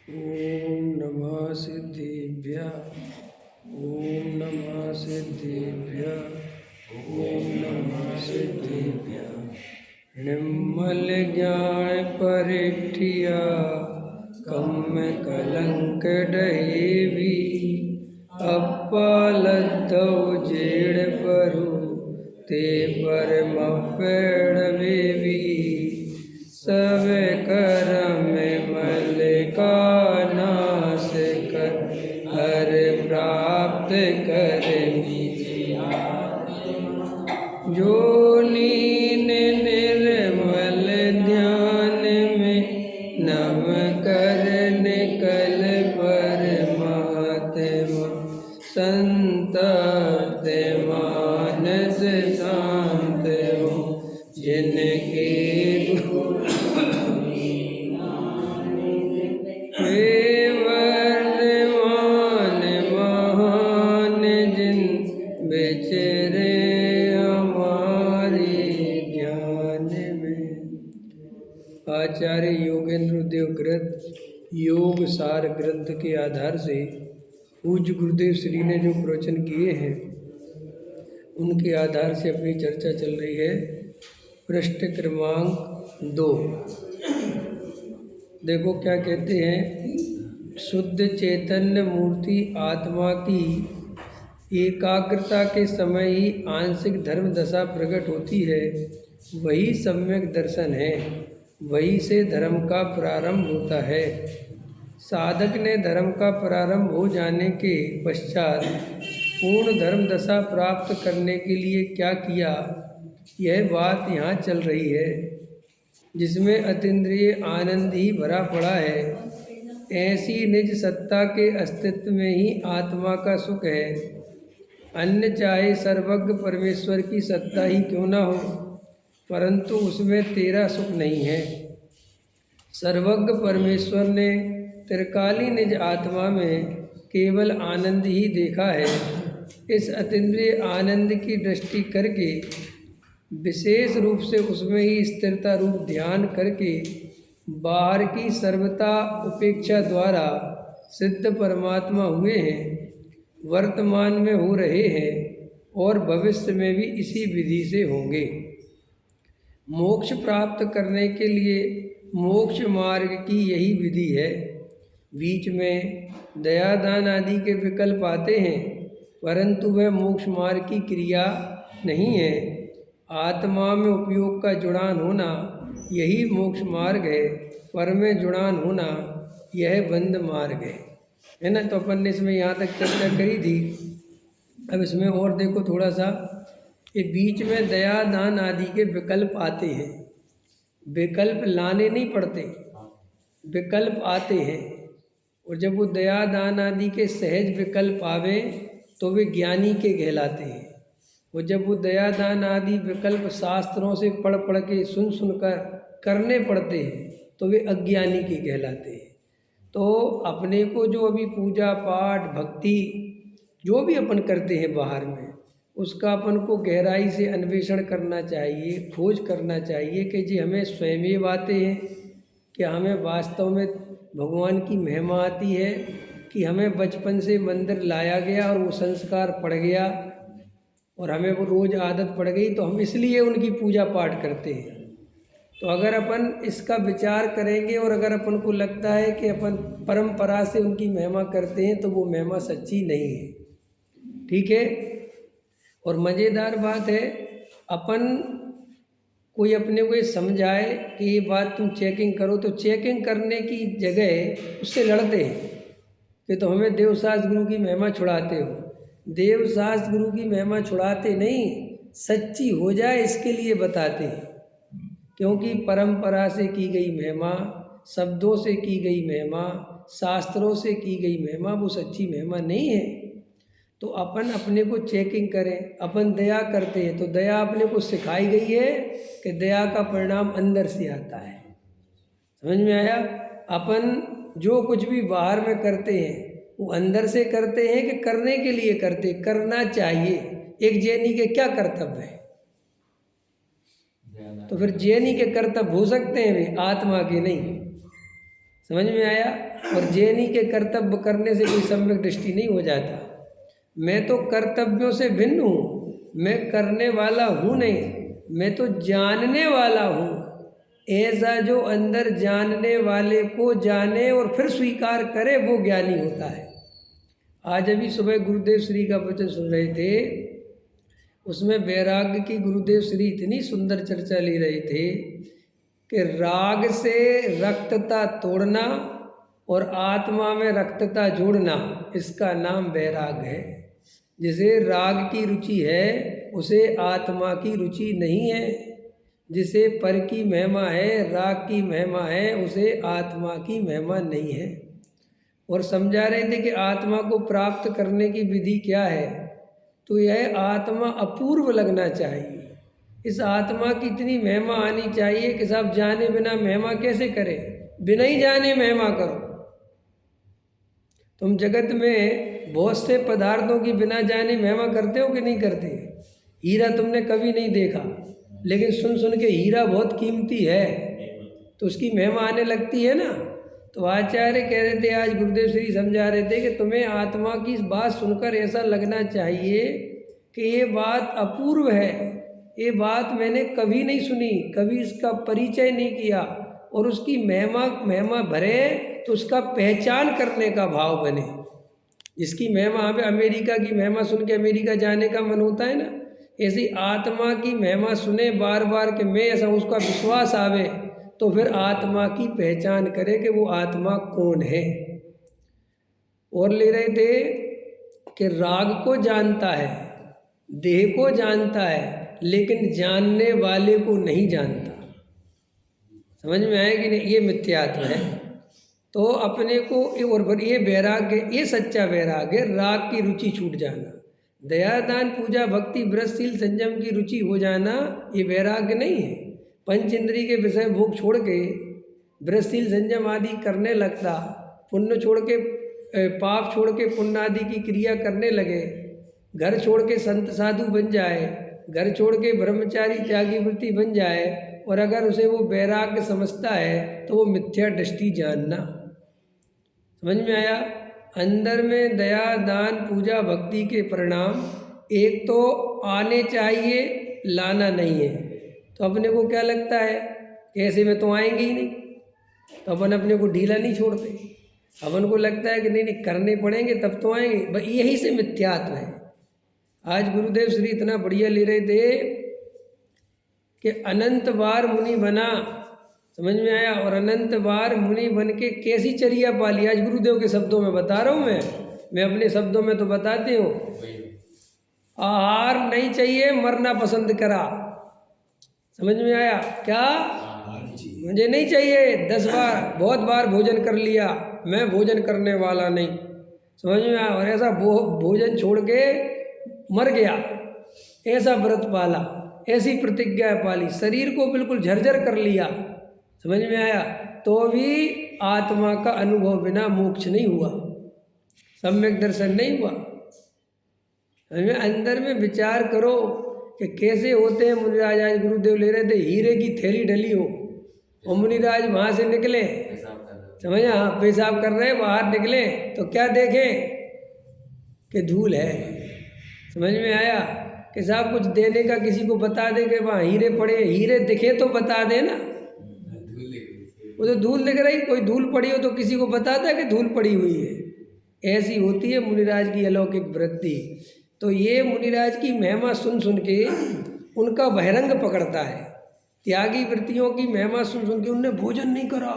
ओम नमः सिद्धेभ्यः। ओम नमः सिद्धेभ्यः। ओम नमः सिद्धेभ्यः। निर्मल ज्ञान परिठिया कम कलंक डहेवी। अपालद्धौ जेड़ परु ते परम पेड़ वेवी। सब कर्म मल का नाश कर हर प्राप्त कर जो लीन निर्मल ध्यान में नम कर निकल परमात्मा संतप्त मानस शांत हो जिनके हे वर्धमान महान जिन बेचरे हमारे ज्ञान में। आचार्य योगेंद्र देवकृत योग सार ग्रंथ के आधार से पूज्य गुरुदेव श्री ने जो प्रवचन किए हैं उनके आधार से अपनी चर्चा चल रही है। पृष्ठ क्रमांक 2। देखो क्या कहते हैं। शुद्ध चैतन्य मूर्ति आत्मा की एकाग्रता के समय ही आंशिक धर्म दशा प्रकट होती है। वही सम्यक दर्शन है। वही से धर्म का प्रारंभ होता है। साधक ने धर्म का प्रारंभ हो जाने के पश्चात पूर्ण धर्म दशा प्राप्त करने के लिए क्या किया, यह बात यहाँ चल रही है, जिसमें अतीन्द्रिय आनंद ही भरा पड़ा है। ऐसी निज सत्ता के अस्तित्व में ही आत्मा का सुख है। अन्य चाहे सर्वज्ञ परमेश्वर की सत्ता ही क्यों न हो, परंतु उसमें तेरा सुख नहीं है। सर्वज्ञ परमेश्वर ने त्रिकाली निज आत्मा में केवल आनंद ही देखा है। इस अतीन्द्रिय आनंद की दृष्टि करके विशेष रूप से उसमें ही स्थिरता रूप ध्यान करके बाहर की सर्वता उपेक्षा द्वारा सिद्ध परमात्मा हुए हैं, वर्तमान में हो रहे हैं और भविष्य में भी इसी विधि से होंगे। मोक्ष प्राप्त करने के लिए मोक्ष मार्ग की यही विधि है। बीच में दया दान आदि के विकल्प आते हैं, परंतु वह मोक्ष मार्ग की क्रिया नहीं है। आत्मा में उपयोग का जुड़ान होना यही मोक्ष मार्ग है। पर में जुड़ान होना यह बंद मार्ग है ना। तो अपन ने इसमें यहाँ तक चर्चा करी थी। अब इसमें और देखो थोड़ा सा, ये बीच में दया दान आदि के विकल्प आते हैं। विकल्प लाने नहीं पड़ते, विकल्प आते हैं। और जब वो दया दान आदि के सहज विकल्प आवे तो वे ज्ञानी के कहलाते हैं। और जब वो दया दान आदि विकल्प शास्त्रों से पढ़ पढ़ के सुन कर करने पड़ते हैं तो वे अज्ञानी के कहलाते हैं। तो अपने को जो अभी पूजा पाठ भक्ति जो भी अपन करते हैं बाहर में, उसका अपन को गहराई से अन्वेषण करना चाहिए, खोज करना चाहिए कि जी हमें स्वयं आते हैं, कि हमें वास्तव में भगवान की महिमा आती है, कि हमें बचपन से मंदिर लाया गया और वो संस्कार पड़ गया और हमें वो रोज़ आदत पड़ गई तो हम इसलिए उनकी पूजा पाठ करते हैं। तो अगर अपन इसका विचार करेंगे और अगर अपन को लगता है कि अपन परंपरा से उनकी महिमा करते हैं तो वो महिमा सच्ची नहीं है। ठीक है। और मज़ेदार बात है, अपन कोई अपने को ये समझाए कि ये बात तुम चेकिंग करो, तो चेकिंग करने की जगह उससे लड़ते हैं कि तो हमें देवशास्त्र गुरु की महिमा छुड़ाते हो। देवशास्त्र गुरु की महिमा छुड़ाते नहीं, सच्ची हो जाए इसके लिए बताते हैं। क्योंकि परंपरा से की गई महिमा, शब्दों से की गई महिमा, शास्त्रों से की गई महिमा वो सच्ची महिमा नहीं है। तो अपन अपने को चेकिंग करें। अपन दया करते हैं तो दया अपने को सिखाई गई है कि दया का परिणाम अंदर से आता है। समझ में आया। अपन जो कुछ भी बाहर में करते हैं वो अंदर से करते हैं कि करने के लिए करते, करना चाहिए। एक जैनी के क्या कर्तव्य है, तो फिर जैनी के कर्तव्य हो सकते हैं वे, आत्मा के नहीं। समझ में आया। और जैनी के कर्तव्य करने से कोई सम्यक दृष्टि नहीं हो जाता। मैं तो कर्तव्यों से भिन्न हूँ, मैं करने वाला हूँ नहीं, मैं तो जानने वाला हूँ। ऐसा जो अंदर जानने वाले को जाने और फिर स्वीकार करे, वो ज्ञानी होता है। आज अभी सुबह गुरुदेव श्री का वचन सुन रहे थे, उसमें वैराग्य की गुरुदेव श्री इतनी सुंदर चर्चा ले रहे थे कि राग से रक्तता तोड़ना और आत्मा में रक्तता जोड़ना, इसका नाम वैराग है। जिसे राग की रुचि है उसे आत्मा की रुचि नहीं है। जिसे पर की महिमा है, राग की महिमा है, उसे आत्मा की महिमा नहीं है। और समझा रहे थे कि आत्मा को प्राप्त करने की विधि क्या है। तो यह आत्मा अपूर्व लगना चाहिए। इस आत्मा की इतनी महिमा आनी चाहिए कि साहब जाने बिना महिमा कैसे करें, बिना ही जाने महिमा करो। तुम जगत में बहुत से पदार्थों की बिना जाने महिमा करते हो कि नहीं करते। हीरा तुमने कभी नहीं देखा, लेकिन सुन सुन के हीरा बहुत कीमती है तो उसकी महिमा आने लगती है ना। तो आचार्य कह रहे थे, आज गुरुदेव श्री समझा रहे थे कि तुम्हें आत्मा की बात सुनकर ऐसा लगना चाहिए कि ये बात अपूर्व है, ये बात मैंने कभी नहीं सुनी, कभी इसका परिचय नहीं किया। और उसकी महिमा भरे तो उसका पहचान करने का भाव बने। जिसकी महिमा, पे अमेरिका की महिमा सुन के अमेरिका जाने का मन होता है ना, ऐसी आत्मा की महिमा सुने बार बार कि मैं ऐसा, उसका विश्वास आवे, तो फिर आत्मा की पहचान करे कि वो आत्मा कौन है। और ले रहे थे कि राग को जानता है, देह को जानता है, लेकिन जानने वाले को नहीं जानता। समझ में आया कि नहीं, ये मिथ्यात्व है। तो अपने को, और ये वैराग्य, ये सच्चा वैराग्य, राग की रुचि छूट जाना, दया दान पूजा भक्ति व्रतशील संयम की रुचि हो जाना, ये वैराग्य नहीं है। पंच इंद्रिय के विषय भोग छोड़ के व्रतशील संयम आदि करने लगता, पुण्य छोड़ के, पाप छोड़ के पुण्य आदि की क्रिया करने लगे, घर छोड़ के संत साधु बन जाए, घर छोड़ के ब्रह्मचारी त्यागी वृत्ति बन जाए, और अगर उसे वो वैराग्य समझता है तो वो मिथ्या दृष्टि जानना। समझ में आया। अंदर में दया दान पूजा भक्ति के परिणाम एक तो आने चाहिए, लाना नहीं है। तो अपने को क्या लगता है, ऐसे में तो आएंगे ही नहीं, तो अपन अपने को ढीला नहीं छोड़ते। अपन को लगता है कि नहीं नहीं करने पड़ेंगे तब तो आएंगे। यही से मिथ्यात्व है। आज गुरुदेव श्री इतना बढ़िया ले रहे थे कि अनंत बार मुनि बना, समझ में आया। और अनंत बार मुनि बन के कैसी चर्या पाली, आज गुरुदेव के शब्दों में बता रहा हूँ मैं अपने शब्दों में तो बताती हूँ। आहार नहीं चाहिए, मरना पसंद करा। समझ में आया क्या, मुझे नहीं चाहिए। 10 बार, बहुत बार भोजन कर लिया, मैं भोजन करने वाला नहीं। समझ में आया। और ऐसा भोजन छोड़ के मर गया, ऐसा व्रत पाला, ऐसी प्रतिज्ञा पाली, शरीर को बिल्कुल झरझर कर लिया। समझ में आया। तो भी आत्मा का अनुभव बिना मोक्ष नहीं हुआ, सम्यक दर्शन नहीं हुआ। हमें अंदर में विचार करो कि कैसे होते हैं मुनिराज। आज गुरुदेव ले रहे थे, हीरे की थैली डली हो और मुनिराज वहाँ से निकले, समझ, हाँ पेशाब कर रहे हैं, बाहर निकले तो क्या देखें कि धूल है। समझ में आया कि साहब कुछ देने का किसी को बता दे कि वहाँ हीरे पड़े, हीरे दिखे तो बता दे ना, वो तो धूल दिख रही, कोई धूल पड़ी हो तो किसी को बताता है कि धूल पड़ी हुई है। ऐसी होती है मुनिराज की अलौकिक वृत्ति। तो ये मुनिराज की महिमा सुन सुन के उनका बहिरंग पकड़ता है। त्यागी वृत्तियों की महिमा सुन सुन के उनने भोजन नहीं करा,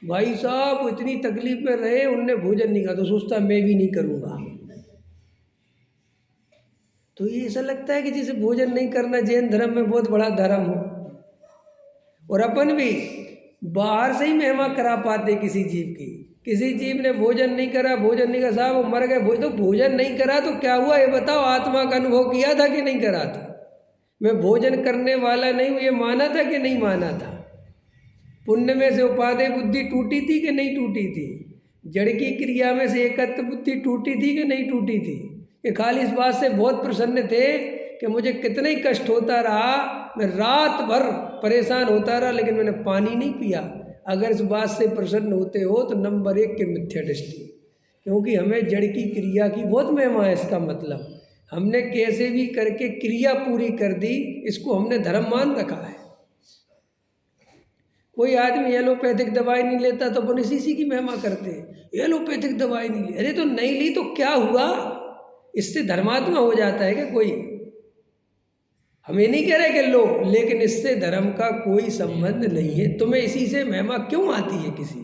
भाई साहब इतनी तकलीफ में रहे, उनने भोजन नहीं करा, तो सोचता मैं भी नहीं करूँगा। तो ये ऐसा लगता है कि जैसे भोजन नहीं करना जैन धर्म में बहुत बड़ा धर्म हो। और अपन भी बाहर से ही महिमा करा पाते किसी जीव की। किसी जीव ने भोजन नहीं करा, साहब वो मर गए, तो भोजन नहीं करा तो क्या हुआ ये बताओ, आत्मा का अनुभव किया था कि नहीं करा था। मैं भोजन करने वाला नहीं हूँ ये माना था कि नहीं माना था। पुण्य में से उपादेय बुद्धि टूटी थी कि नहीं टूटी थी। जड़ की क्रिया में से एकत्व बुद्धि टूटी थी कि नहीं टूटी थी। कि खाली इस बात से बहुत प्रसन्न थे कि मुझे कितना ही कष्ट होता रहा, मैं रात भर परेशान होता रहा, लेकिन मैंने पानी नहीं पिया। अगर इस बात से प्रसन्न होते हो तो नंबर 1 के मिथ्या दृष्टि, क्योंकि हमें जड़ की क्रिया की बहुत महिमा है। इसका मतलब हमने कैसे भी करके क्रिया पूरी कर दी, इसको हमने धर्म मान रखा है। कोई आदमी एलोपैथिक दवाई नहीं लेता तो अपन इसी की महिमा करते हैं, एलोपैथिक दवाई नहीं ली। अरे तो नहीं ली तो क्या हुआ, इससे धर्मात्मा हो जाता है क्या कोई? हमें नहीं कह रहे कि लो, लेकिन इससे धर्म का कोई संबंध नहीं है। तुम्हें इसी से महिमा क्यों आती है किसी?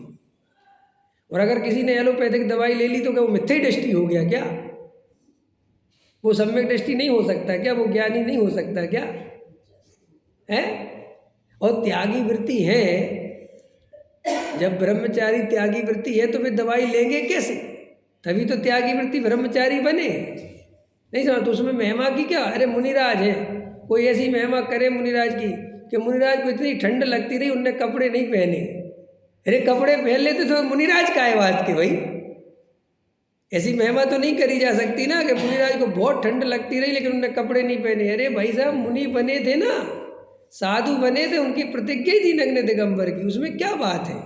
और अगर किसी ने एलोपैथिक दवाई ले ली तो क्या वो मिथ्या दृष्टि हो गया क्या? वो सम्यक दृष्टि नहीं हो सकता क्या? वो ज्ञानी नहीं हो सकता क्या? है? और त्यागी वृत्ति है, जब ब्रह्मचारी त्यागी वृत्ति है तो वे दवाई लेंगे कैसे? तभी तो त्यागी वृत्ति ब्रह्मचारी बने। नहीं समझ तो उसमें महिमा की क्या? अरे मुनिराज है, कोई ऐसी महिमा करे मुनिराज की कि मुनिराज को इतनी ठंड लगती रही, उनने कपड़े नहीं पहने। अरे कपड़े पहन लेते तो मुनिराज का है बात के भाई। ऐसी महिमा तो नहीं करी जा सकती ना कि मुनिराज को बहुत ठंड लगती रही लेकिन उन्होंने कपड़े नहीं पहने। अरे भाई साहब, मुनि बने थे ना, साधु बने थे, उनकी प्रतिज्ञा ही थी नग्न दिगंबर की, उसमें क्या बात है?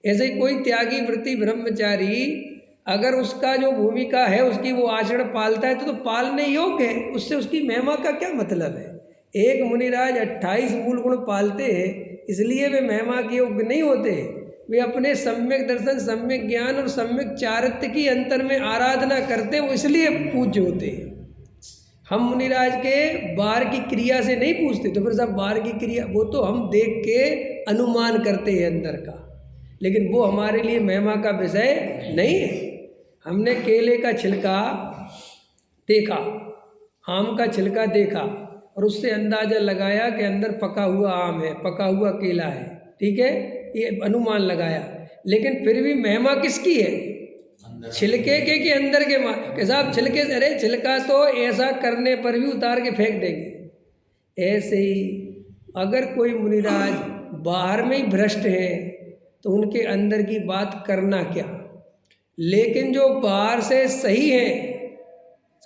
ऐसे ही कोई त्यागी वृत्ति ब्रह्मचारी अगर उसका जो भूमिका है उसकी वो आचरण पालता है तो पालने योग्य है, उससे उसकी महिमा का क्या मतलब है? एक मुनिराज 28 मूल गुण पालते हैं, इसलिए वे महिमा के योग्य नहीं होते। वे अपने सम्यक दर्शन, सम्यक ज्ञान और सम्यक चारित्र्य की अंतर में आराधना करते हैं, वो इसलिए पूज्य होते हैं। हम मुनिराज के बाहर की क्रिया से नहीं पूछते, तो फिर साहब बाहर की क्रिया वो तो हम देख के अनुमान करते हैं अंदर का, लेकिन वो हमारे लिए महिमा का विषय नहीं है। हमने केले का छिलका देखा, आम का छिलका देखा और उससे अंदाज़ा लगाया कि अंदर पका हुआ आम है, पका हुआ केला है, ठीक है, ये अनुमान लगाया। लेकिन फिर भी महिमा किसकी है? छिलके के अंदर के साहब छिलके से, अरे छिलका तो ऐसा करने पर भी उतार के फेंक देंगे। ऐसे ही अगर कोई मुनिराज बाहर में ही भ्रष्ट है तो उनके अंदर की बात करना क्या? लेकिन जो बाहर से सही है,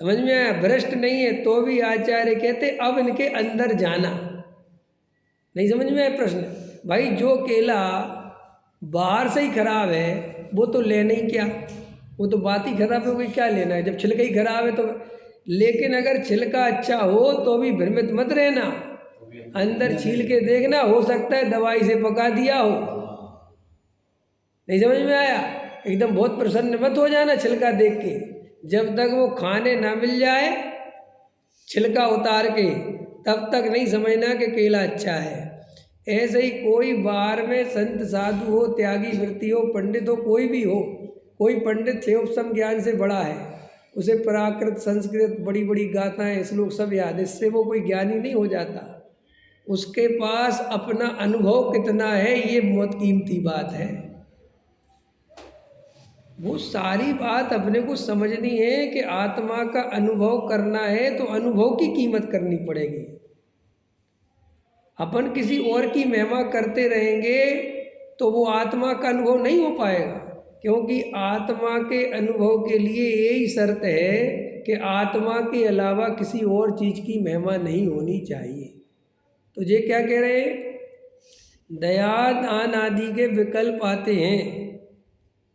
समझ में आया, भ्रष्ट नहीं है, तो भी आचार्य कहते अब इनके अंदर जाना। नहीं समझ में आया प्रश्न? भाई जो केला बाहर से ही खराब है वो तो लेना ही क्या, वो तो बात ही खराब है, कोई क्या लेना है जब छिलका ही खराब है तो। लेकिन अगर छिलका अच्छा हो तो भी भ्रमित मत रहना, अंदर छील के देखना, हो सकता है दवाई से पका दिया हो। नहीं समझ में आया? एकदम बहुत प्रसन्न मत हो जाना छिलका देख के, जब तक वो खाने ना मिल जाए छिलका उतार के, तब तक नहीं समझना कि केला अच्छा है। ऐसे ही कोई बाहर में संत साधु हो, त्यागी वृत्ति हो, पंडित हो, कोई भी हो, कोई पंडित से उपसम ज्ञान से बड़ा है, उसे प्राकृत संस्कृत बड़ी बड़ी गाथाएं श्लोक सब याद, इससे वो कोई ज्ञानी नहीं हो जाता। उसके पास अपना अनुभव कितना है ये बहुत कीमती बात है। वो सारी बात अपने को समझनी है कि आत्मा का अनुभव करना है तो अनुभव की कीमत करनी पड़ेगी। अपन किसी और की महिमा करते रहेंगे तो वो आत्मा का अनुभव नहीं हो पाएगा, क्योंकि आत्मा के अनुभव के लिए यही शर्त है कि आत्मा के अलावा किसी और चीज़ की महिमा नहीं होनी चाहिए। तो ये क्या कह रहे हैं? दया दान आदि के विकल्प आते हैं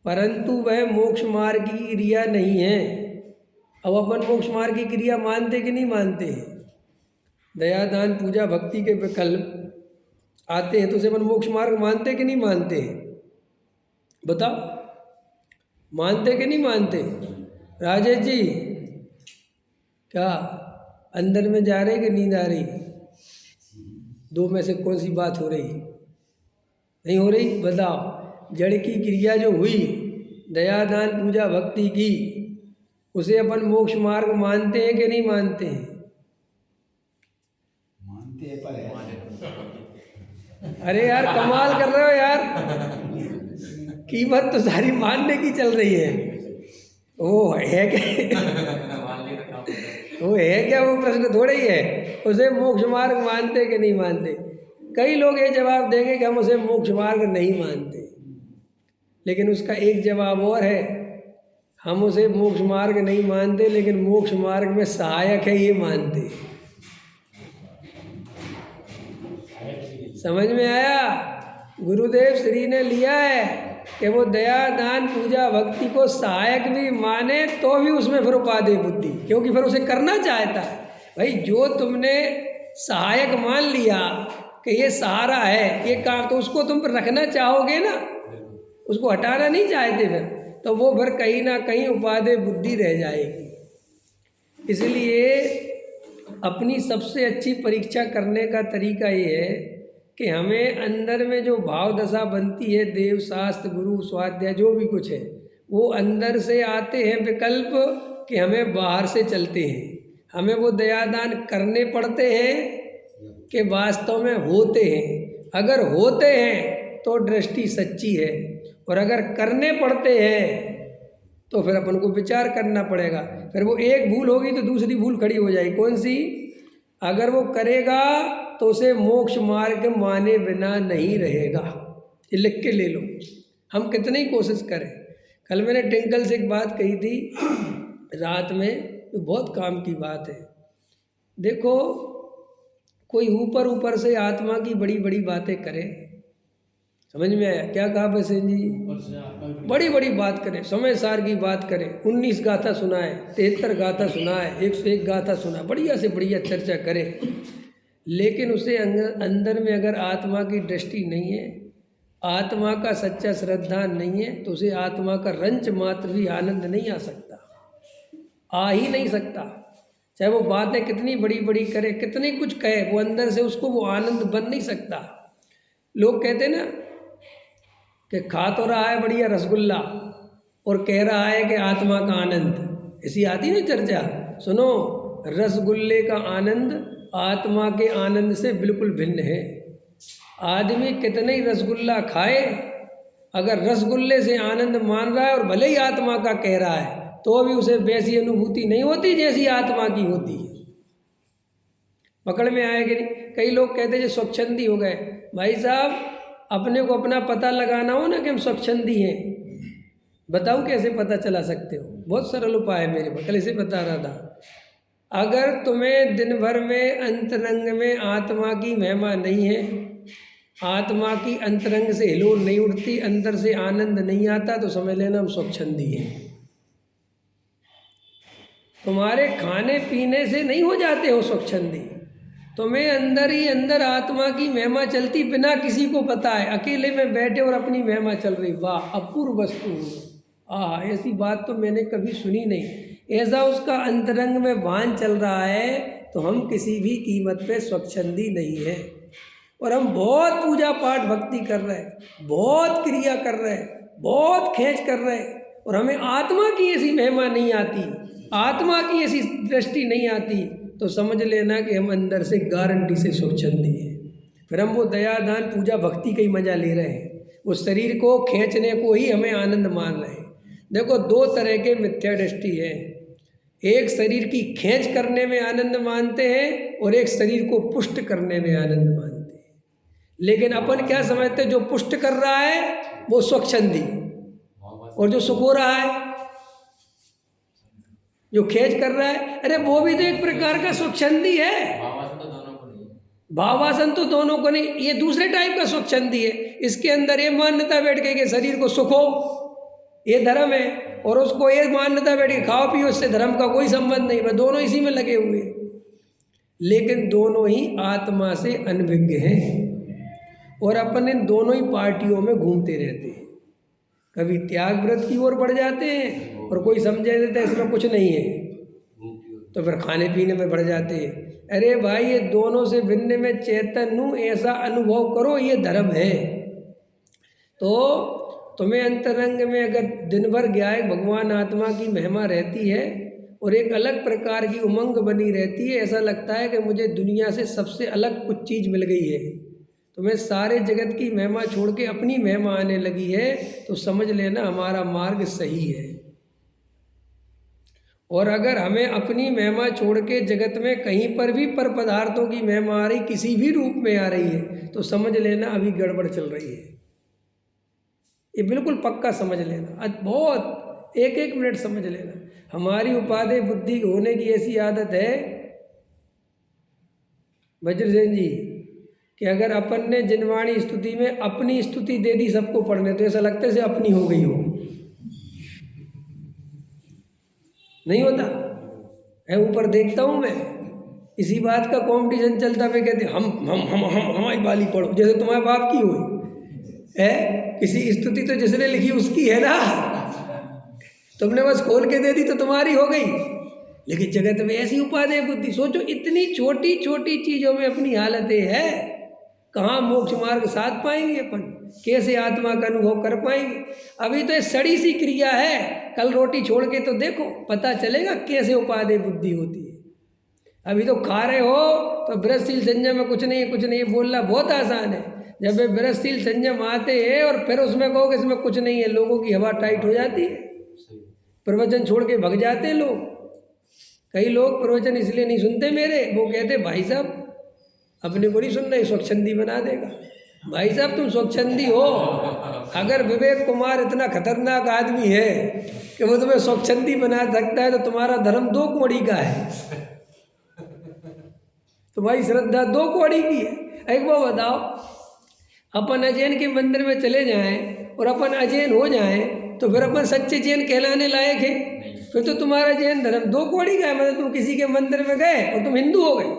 परंतु वह मोक्ष मार्ग की क्रिया नहीं है। अब अपन मोक्ष मार्ग की क्रिया मानते कि नहीं मानते हैं? दया दान पूजा भक्ति के विकल्प आते हैं तो उसे अपन मोक्ष मार्ग मानते कि नहीं मानते हैं? बताओ, मानते कि नहीं मानते? राजेश जी क्या अंदर में जा रहे कि नींद आ रही? दो में से कौन सी बात हो रही? नहीं हो रही? बताओ। जड़ की क्रिया जो हुई दया दान पूजा भक्ति की, उसे अपन मोक्ष मार्ग मानते हैं कि नहीं मानते हैं? मानते हैं पर है। अरे यार कमाल कर रहे हो यार, कीमत तो सारी मानने की चल रही है। वो है क्या? वो है क्या? वो प्रश्न थोड़ा ही है, उसे मोक्ष मार्ग मानते कि नहीं मानते? कई लोग ये जवाब देंगे कि हम उसे मोक्ष मार्ग नहीं मानते, लेकिन उसका एक जवाब और है, हम उसे मोक्ष मार्ग नहीं मानते लेकिन मोक्ष मार्ग में सहायक है ये मानते। समझ में आया? गुरुदेव श्री ने लिया है कि वो दया दान पूजा भक्ति को सहायक भी माने तो भी उसमें फिर उपादेय बुद्धि, क्योंकि फिर उसे करना चाहता है। भाई जो तुमने सहायक मान लिया कि ये सहारा है, ये काम, तो उसको तुम रखना चाहोगे ना, उसको हटाना नहीं चाहते फिर, तो वो फिर कहीं ना कहीं उपादेय बुद्धि रह जाएगी। इसलिए अपनी सबसे अच्छी परीक्षा करने का तरीका ये है कि हमें अंदर में जो भाव दशा बनती है, देव शास्त्र गुरु स्वाध्याय जो भी कुछ है, वो अंदर से आते हैं विकल्प कि हमें बाहर से चलते हैं। हमें वो दयादान करने पड़ते हैं कि वास्तव में होते हैं। अगर होते हैं तो दृष्टि सच्ची है, और अगर करने पड़ते हैं तो फिर अपन को विचार करना पड़ेगा। फिर वो एक भूल होगी तो दूसरी भूल खड़ी हो जाएगी। कौन सी? अगर वो करेगा तो उसे मोक्ष मार्ग माने बिना नहीं रहेगा। ये लिख के ले लो, हम कितनी कोशिश करें। कल मैंने टिंकल से एक बात कही थी रात में, तो बहुत काम की बात है। देखो, कोई ऊपर ऊपर से आत्मा की बड़ी बड़ी बातें करे, समझ में आया क्या कहा बसेन जी? बड़ी बड़ी बात करें, समय सार की बात करें, 19 गाथा सुनाए, 73 गाथा सुनाए, 101 गाथा सुना, बढ़िया से बढ़िया चर्चा करें, लेकिन उसे अंदर में अगर आत्मा की दृष्टि नहीं है, आत्मा का सच्चा श्रद्धा नहीं है, तो उसे आत्मा का रंच मात्र भी आनंद नहीं आ सकता, आ ही नहीं सकता। चाहे वो बातें कितनी बड़ी बड़ी करे, कितनी कुछ कहे, वो अंदर से उसको वो आनंद बन नहीं सकता। लोग कहते ना कि खा तो रहा है बढ़िया रसगुल्ला और कह रहा है कि आत्मा का आनंद, ऐसी आती ना चर्चा। सुनो, रसगुल्ले का आनंद आत्मा के आनंद से बिल्कुल भिन्न है। आदमी कितने ही रसगुल्ला खाए, अगर रसगुल्ले से आनंद मान रहा है और भले ही आत्मा का कह रहा है, तो भी उसे वैसी अनुभूति नहीं होती जैसी आत्मा की होती है। पकड़ में आएगी नहीं? कई लोग कहते हैं स्वच्छंदी हो गए। भाई साहब, अपने को अपना पता लगाना हो ना कि हम स्वच्छंदी हैं, बताओ कैसे पता चला सकते हो? बहुत सरल उपाय है मेरे पास, कल इसे बता रहा था। अगर तुम्हें दिन भर में अंतरंग में आत्मा की महिमा नहीं है, आत्मा की अंतरंग से हिलोल नहीं उठती, अंदर से आनंद नहीं आता, तो समझ लेना हम स्वच्छंदी हैं। तुम्हारे खाने पीने से नहीं हो जाते हो स्वच्छंदी, तुम्हें अंदर ही अंदर आत्मा की महिमा चलती बिना किसी को पता है, अकेले में बैठे और अपनी महिमा चल रही। वाह, अपूर्व वस्तु। ऐसी बात तो मैंने कभी सुनी नहीं। ऐसा उसका अंतरंग में भान चल रहा है, तो हम किसी भी कीमत पे स्वच्छंदी नहीं है। और हम बहुत पूजा पाठ भक्ति कर रहे हैं, बहुत क्रिया कर रहे हैं, बहुत खेच कर रहे हैं, और हमें आत्मा की ऐसी महिमा नहीं आती, आत्मा की ऐसी दृष्टि नहीं आती, तो समझ लेना कि हम अंदर से गारंटी से स्वच्छंदी हैं। फिर हम वो दया दान पूजा भक्ति का ही मजा ले रहे हैं, वो शरीर को खींचने को ही हमें आनंद मान रहे हैं। देखो, दो तरह के मिथ्या दृष्टि है। एक शरीर की खींच करने में आनंद मानते हैं, और एक शरीर को पुष्ट करने में आनंद मानते हैं। लेकिन अपन क्या समझते हैं? जो पुष्ट कर रहा है वो स्वच्छंदी, और जो सुख हो रहा है, जो खेच कर रहा है, अरे वो भी तो एक प्रकार का स्वच्छंदी है। भावासन तो दोनों को नहीं, ये दूसरे टाइप का स्वच्छंदी है। इसके अंदर ये मान्यता बैठ गई कि शरीर को सुख हो, ये धर्म है, और उसको ये मान्यता बैठ गई खाओ पियो, इससे धर्म का कोई संबंध नहीं। वह दोनों इसी में लगे हुए, लेकिन दोनों ही आत्मा से अनभिज्ञ हैं, और अपन इन दोनों ही पार्टियों में घूमते रहते हैं। कभी त्याग व्रत की ओर बढ़ जाते हैं, और कोई समझे देता है इसमें कुछ नहीं है, तो फिर खाने पीने में बढ़ जाते हैं। अरे भाई, ये दोनों से भिन्न में चैतन्य हूँ, ऐसा अनुभव करो, ये धर्म है। तो तुम्हें अंतरंग में अगर दिन भर ज्ञाय भगवान आत्मा की महिमा रहती है, और एक अलग प्रकार की उमंग बनी रहती है, ऐसा लगता है कि मुझे दुनिया से सबसे अलग कुछ चीज़ मिल गई है, तुम्हें सारे जगत की महिमा छोड़ के अपनी महिमा आने लगी है, तो समझ लेना हमारा मार्ग सही है। और अगर हमें अपनी महिमा छोड़ के जगत में कहीं पर भी पर पदार्थों की महिमा आ रही, किसी भी रूप में आ रही है, तो समझ लेना अभी गड़बड़ चल रही है। ये बिल्कुल पक्का समझ लेना, आज बहुत एक एक मिनट समझ लेना। हमारी उपादेय बुद्धि होने की ऐसी आदत है वज्रसेन जी कि अगर अपन ने जिनवाणी स्तुति में अपनी स्तुति दे दी सबको पढ़ने, तो ऐसा लगता है से अपनी हो गई हो, नहीं होता है। ऊपर देखता हूँ मैं, इसी बात का कंपटीशन चलता है, कहते हम हमारी बाली पढ़ो, जैसे तुम्हारे बाप की हुई है। किसी स्तुति तो जिसने लिखी उसकी है ना, तुमने बस खोल के दे दी तो तुम्हारी हो गई। लेकिन जगत में ऐसी उपादेय बुद्धि, सोचो इतनी छोटी छोटी चीजों में अपनी हालतें है। कहाँ मोक्ष मार्ग साध पाएंगे अपन, कैसे आत्मा का अनुभव कर पाएंगे। अभी तो ये सड़ी सी क्रिया है, कल रोटी छोड़ के तो देखो, पता चलेगा कैसे उपादेय बुद्धि होती है। अभी तो खा रहे हो तो ब्रजशील संयम में कुछ नहीं है, कुछ नहीं है बोलना बहुत आसान है। जब वे ब्रजशील संयम आते हैं और फिर उसमें कहो कि इसमें कुछ नहीं है, लोगों की हवा टाइट हो जाती है, प्रवचन छोड़ के भग जाते हैं लोग। कई लोग प्रवचन इसलिए नहीं सुनते मेरे, वो कहते भाई साहब अपने को नहीं सुनना, ये स्वच्छंदी बना देगा। भाई साहब तुम स्वच्छंदी हो, अगर विवेक कुमार इतना खतरनाक आदमी है कि वो तुम्हें स्वच्छंदी बना सकता है, तो तुम्हारा धर्म 2 कौड़ी का है, तुम्हारी श्रद्धा 2 कौड़ी की है। एक बार बताओ, अपन अजैन के मंदिर में चले जाएं और अपन अजैन हो जाएं तो फिर अपन सच्चे जैन कहलाने लायक है? फिर तो तुम्हारा जैन धर्म 2 कौड़ी का है। मतलब तुम किसी के मंदिर में गए और तुम हिंदू हो गए,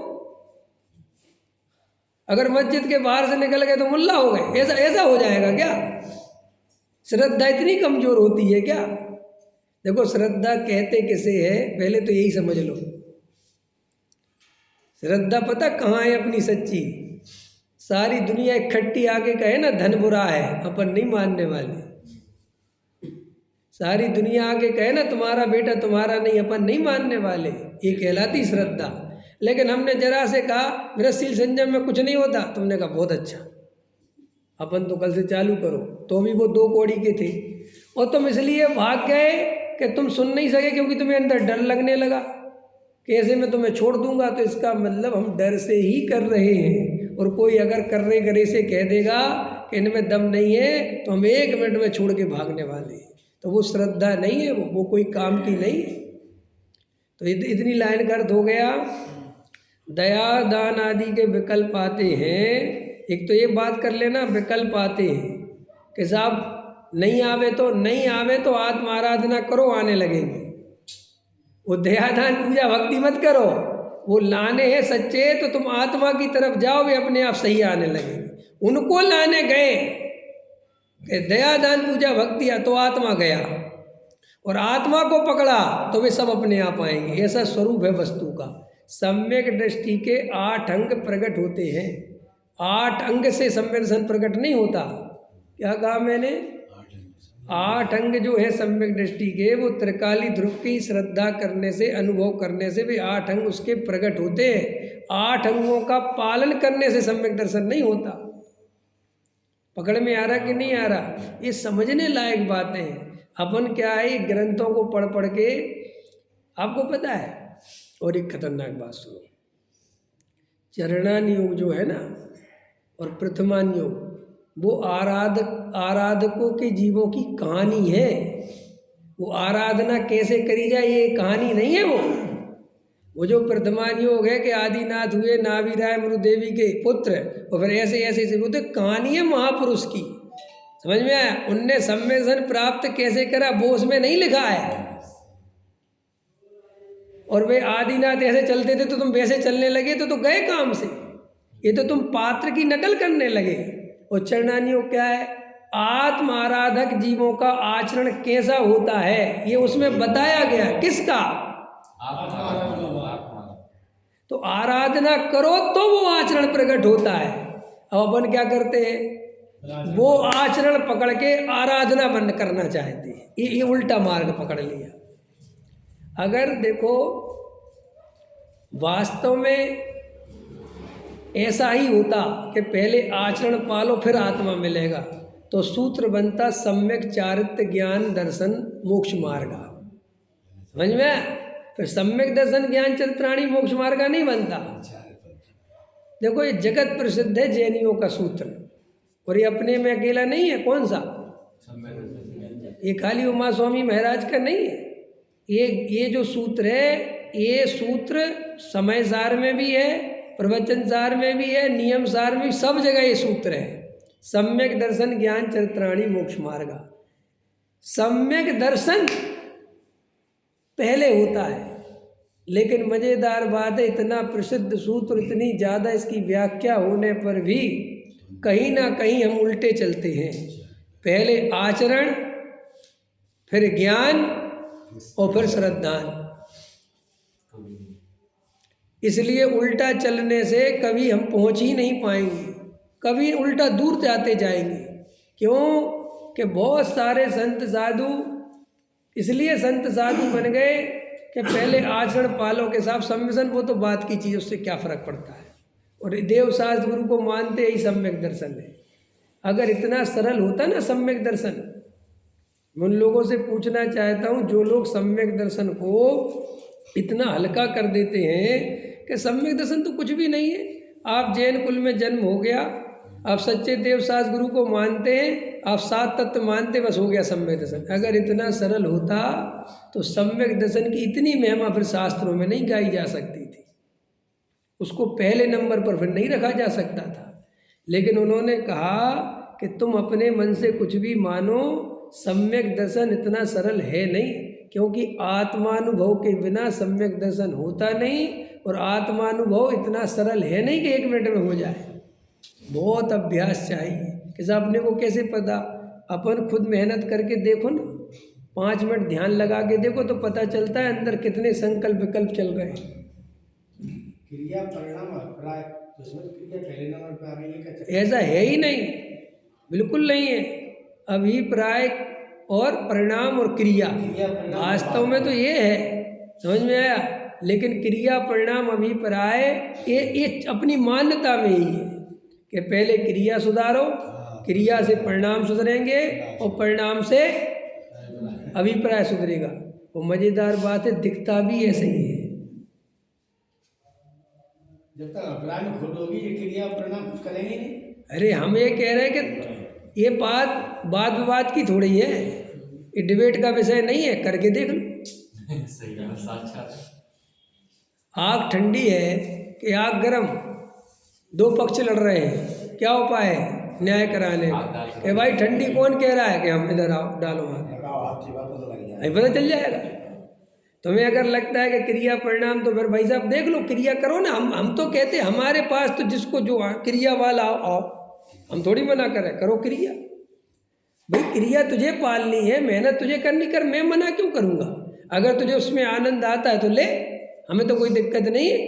अगर मस्जिद के बाहर से निकल गए तो मुल्ला हो गए, ऐसा हो जाएगा क्या? श्रद्धा इतनी कमजोर होती है क्या? देखो श्रद्धा कहते किसे है, पहले तो यही समझ लो। श्रद्धा पता कहाँ है अपनी सच्ची? सारी दुनिया इकट्ठी आके कहे ना धन बुरा है, अपन नहीं मानने वाले। सारी दुनिया आके कहे ना तुम्हारा बेटा तुम्हारा नहीं, अपन नहीं मानने वाले। ये कहलाती श्रद्धा। लेकिन हमने जरा से कहा ब्रजशील संयम में कुछ नहीं होता, तुमने कहा बहुत अच्छा, अपन तो कल से चालू करो। तो भी वो 2 कौड़ी के थे और तुम इसलिए भाग गए कि तुम सुन नहीं सके, क्योंकि तुम्हें अंदर डर लगने लगा कि ऐसे मैं तुम्हें छोड़ दूंगा तो इसका मतलब हम डर से ही कर रहे हैं। और कोई अगर करने करे से कह देगा कि इनमें दम नहीं है तो हम 1 मिनट में छोड़ के भागने वाले हैं, तो वो श्रद्धा नहीं है, वो कोई काम की नहीं है। तो इतनी लाइन का अर्थ हो गया। दया दान आदि के विकल्प आते हैं। एक तो ये बात कर लेना, विकल्प आते हैं कि साहब नहीं आवे तो आत्म आराधना करो, आने लगेंगे। वो दया दान पूजा भक्ति मत करो, वो लाने हैं सच्चे तो तुम आत्मा की तरफ जाओ, वे अपने आप सही आने लगेंगे। उनको लाने गए कि दया दान पूजा भक्ति तो आत्मा गया, और आत्मा को पकड़ा तो वे सब अपने आप आएंगे। ऐसा स्वरूप है वस्तु का। सम्यक दृष्टि के 8 अंग प्रकट होते हैं। 8 अंग से सम्यक दर्शन प्रकट नहीं होता। क्या कहा मैंने? 8 अंग जो है सम्यक दृष्टि के, वो त्रिकाली ध्रुव की श्रद्धा करने से, अनुभव करने से वे 8 अंग उसके प्रकट होते हैं। 8 अंगों का पालन करने से सम्यक दर्शन नहीं होता। पकड़ में आ रहा कि नहीं आ रहा? ये समझने लायक बातें हैं। अपन क्या है, ग्रंथों को पढ़ पढ़ के, आपको पता है। और एक खतरनाक बात सुनो, चरणान योग जो है ना और प्रथमान योग, वो आराधकों के जीवों की कहानी है। वो आराधना कैसे करी जाए ये कहानी नहीं है। वो जो प्रथमान योग है कि आदिनाथ हुए नाभिराय मरुदेवी के पुत्र, और फिर ऐसे ऐसे वो तो कहानी है महापुरुष की। समझ में आया? उनने सम्मेलन प्राप्त कैसे करा वो उसमें नहीं लिखा है। और वे आदिनाथ ऐसे चलते थे तो तुम वैसे चलने लगे तो गए काम से। ये तो तुम पात्र की नकल करने लगे। और चरणानियों क्या है? आत्म आराधक जीवों का आचरण कैसा होता है ये उसमें बताया गया। किसका? तो आराधना करो तो वो आचरण प्रकट होता है। अब अपन क्या करते हैं, वो आचरण पकड़ के आराधना बंद करना चाहते हैं। ये उल्टा मार्ग पकड़ लिया। अगर देखो वास्तव में ऐसा ही होता कि पहले आचरण पालो फिर आत्मा मिलेगा, तो सूत्र बनता सम्यक चारित्र ज्ञान दर्शन मोक्ष मार्गा। समझ में? फिर सम्यक दर्शन ज्ञान चरित्राणी मोक्ष मार्गा नहीं बनता। देखो ये जगत प्रसिद्ध है जैनियों का सूत्र, और ये अपने में अकेला नहीं है। कौन सा? ये खाली उमा स्वामी महाराज का नहीं है। ये जो सूत्र है, ये सूत्र समयसार में भी है, प्रवचन सार में भी है, नियम सार में भी, सब जगह ये सूत्र है। सम्यक दर्शन ज्ञान चरित्राणी मोक्ष मार्गा। सम्यक दर्शन पहले होता है, लेकिन मज़ेदार बात है, इतना प्रसिद्ध सूत्र, इतनी ज़्यादा इसकी व्याख्या होने पर भी कहीं ना कहीं हम उल्टे चलते हैं। पहले आचरण, फिर ज्ञान और फिर श्रद्धान। इसलिए उल्टा चलने से कभी हम पहुंच ही नहीं पाएंगे, कभी उल्टा दूर जाते जाएंगे। क्यों कि बहुत सारे संत साधु इसलिए संत साधु बन गए कि पहले आचरण पालो के साथ सम्मिशन, वो तो बात की चीज़, उससे क्या फ़र्क पड़ता है। और देव शास्त्र गुरु को मानते ही सम्यक दर्शन है। अगर इतना सरल होता ना सम्यक दर्शन, मैं उन लोगों से पूछना चाहता हूँ जो लोग सम्यक दर्शन को इतना हल्का कर देते हैं कि सम्यक दर्शन तो कुछ भी नहीं है। आप जैन कुल में जन्म हो गया, आप सच्चे देव शास्त्र गुरु को मानते हैं, आप 7 तत्व मानते, बस हो गया सम्यक दर्शन। अगर इतना सरल होता तो सम्यक दर्शन की इतनी महिमा फिर शास्त्रों में नहीं गाई जा सकती थी, उसको पहले नंबर पर फिर नहीं रखा जा सकता था। लेकिन उन्होंने कहा कि तुम अपने मन से कुछ भी मानो, सम्यक दर्शन इतना सरल है नहीं, क्योंकि आत्मानुभव के बिना सम्यक दर्शन होता नहीं, और आत्मानुभव इतना सरल है नहीं कि 1 मिनट में हो जाए। बहुत अभ्यास चाहिए। कि अपने को कैसे पता, अपन खुद मेहनत करके देखो ना, 5 मिनट ध्यान लगा के देखो तो पता चलता है अंदर कितने संकल्प विकल्प चल रहे हैं। क्रिया परिणाम अभिप्राय, क्रिया पहले नंबर पे आ गई है। ऐसा है ही नहीं, बिल्कुल नहीं है। अभिप्राय और परिणाम और क्रिया वास्तव में तो ये है, समझ में आया। लेकिन क्रिया परिणाम अभिप्राय ये अपनी मान्यता में ही है कि पहले क्रिया सुधारो, क्रिया से परिणाम सुधरेंगे और परिणाम से अभिप्राय सुधरेगा। वो मज़ेदार बात है, दिखता भी ऐसे ही है। जब तक अभिप्राय में खुद होगी ये क्रिया परिणाम कुछ करेंगे नहीं। अरे हम ये कह रहे हैं कि ये बात वाद विवाद की थोड़ी है, ये डिबेट का विषय नहीं है, करके देख लो। सही है, साक्षात आग ठंडी है कि आग गर्म, 2 पक्ष लड़ रहे हैं, क्या उपाय है न्याय कराने का? कि भाई ठंडी कौन कह रहा है कि हम इधर आओ, डालो आग, पता चल जाएगा। तुम्हें अगर लगता है कि क्रिया परिणाम, तो फिर भाई साहब देख लो, क्रिया करो ना। हम तो कहते हैं हमारे पास तो जिसको जो क्रिया वाला आओ, हम थोड़ी मना करें, करो क्रिया। भाई क्रिया तुझे पालनी है, मेहनत तुझे करनी, कर, मैं मना क्यों करूँगा? अगर तुझे उसमें आनंद आता है तो ले, हमें तो कोई दिक्कत नहीं है।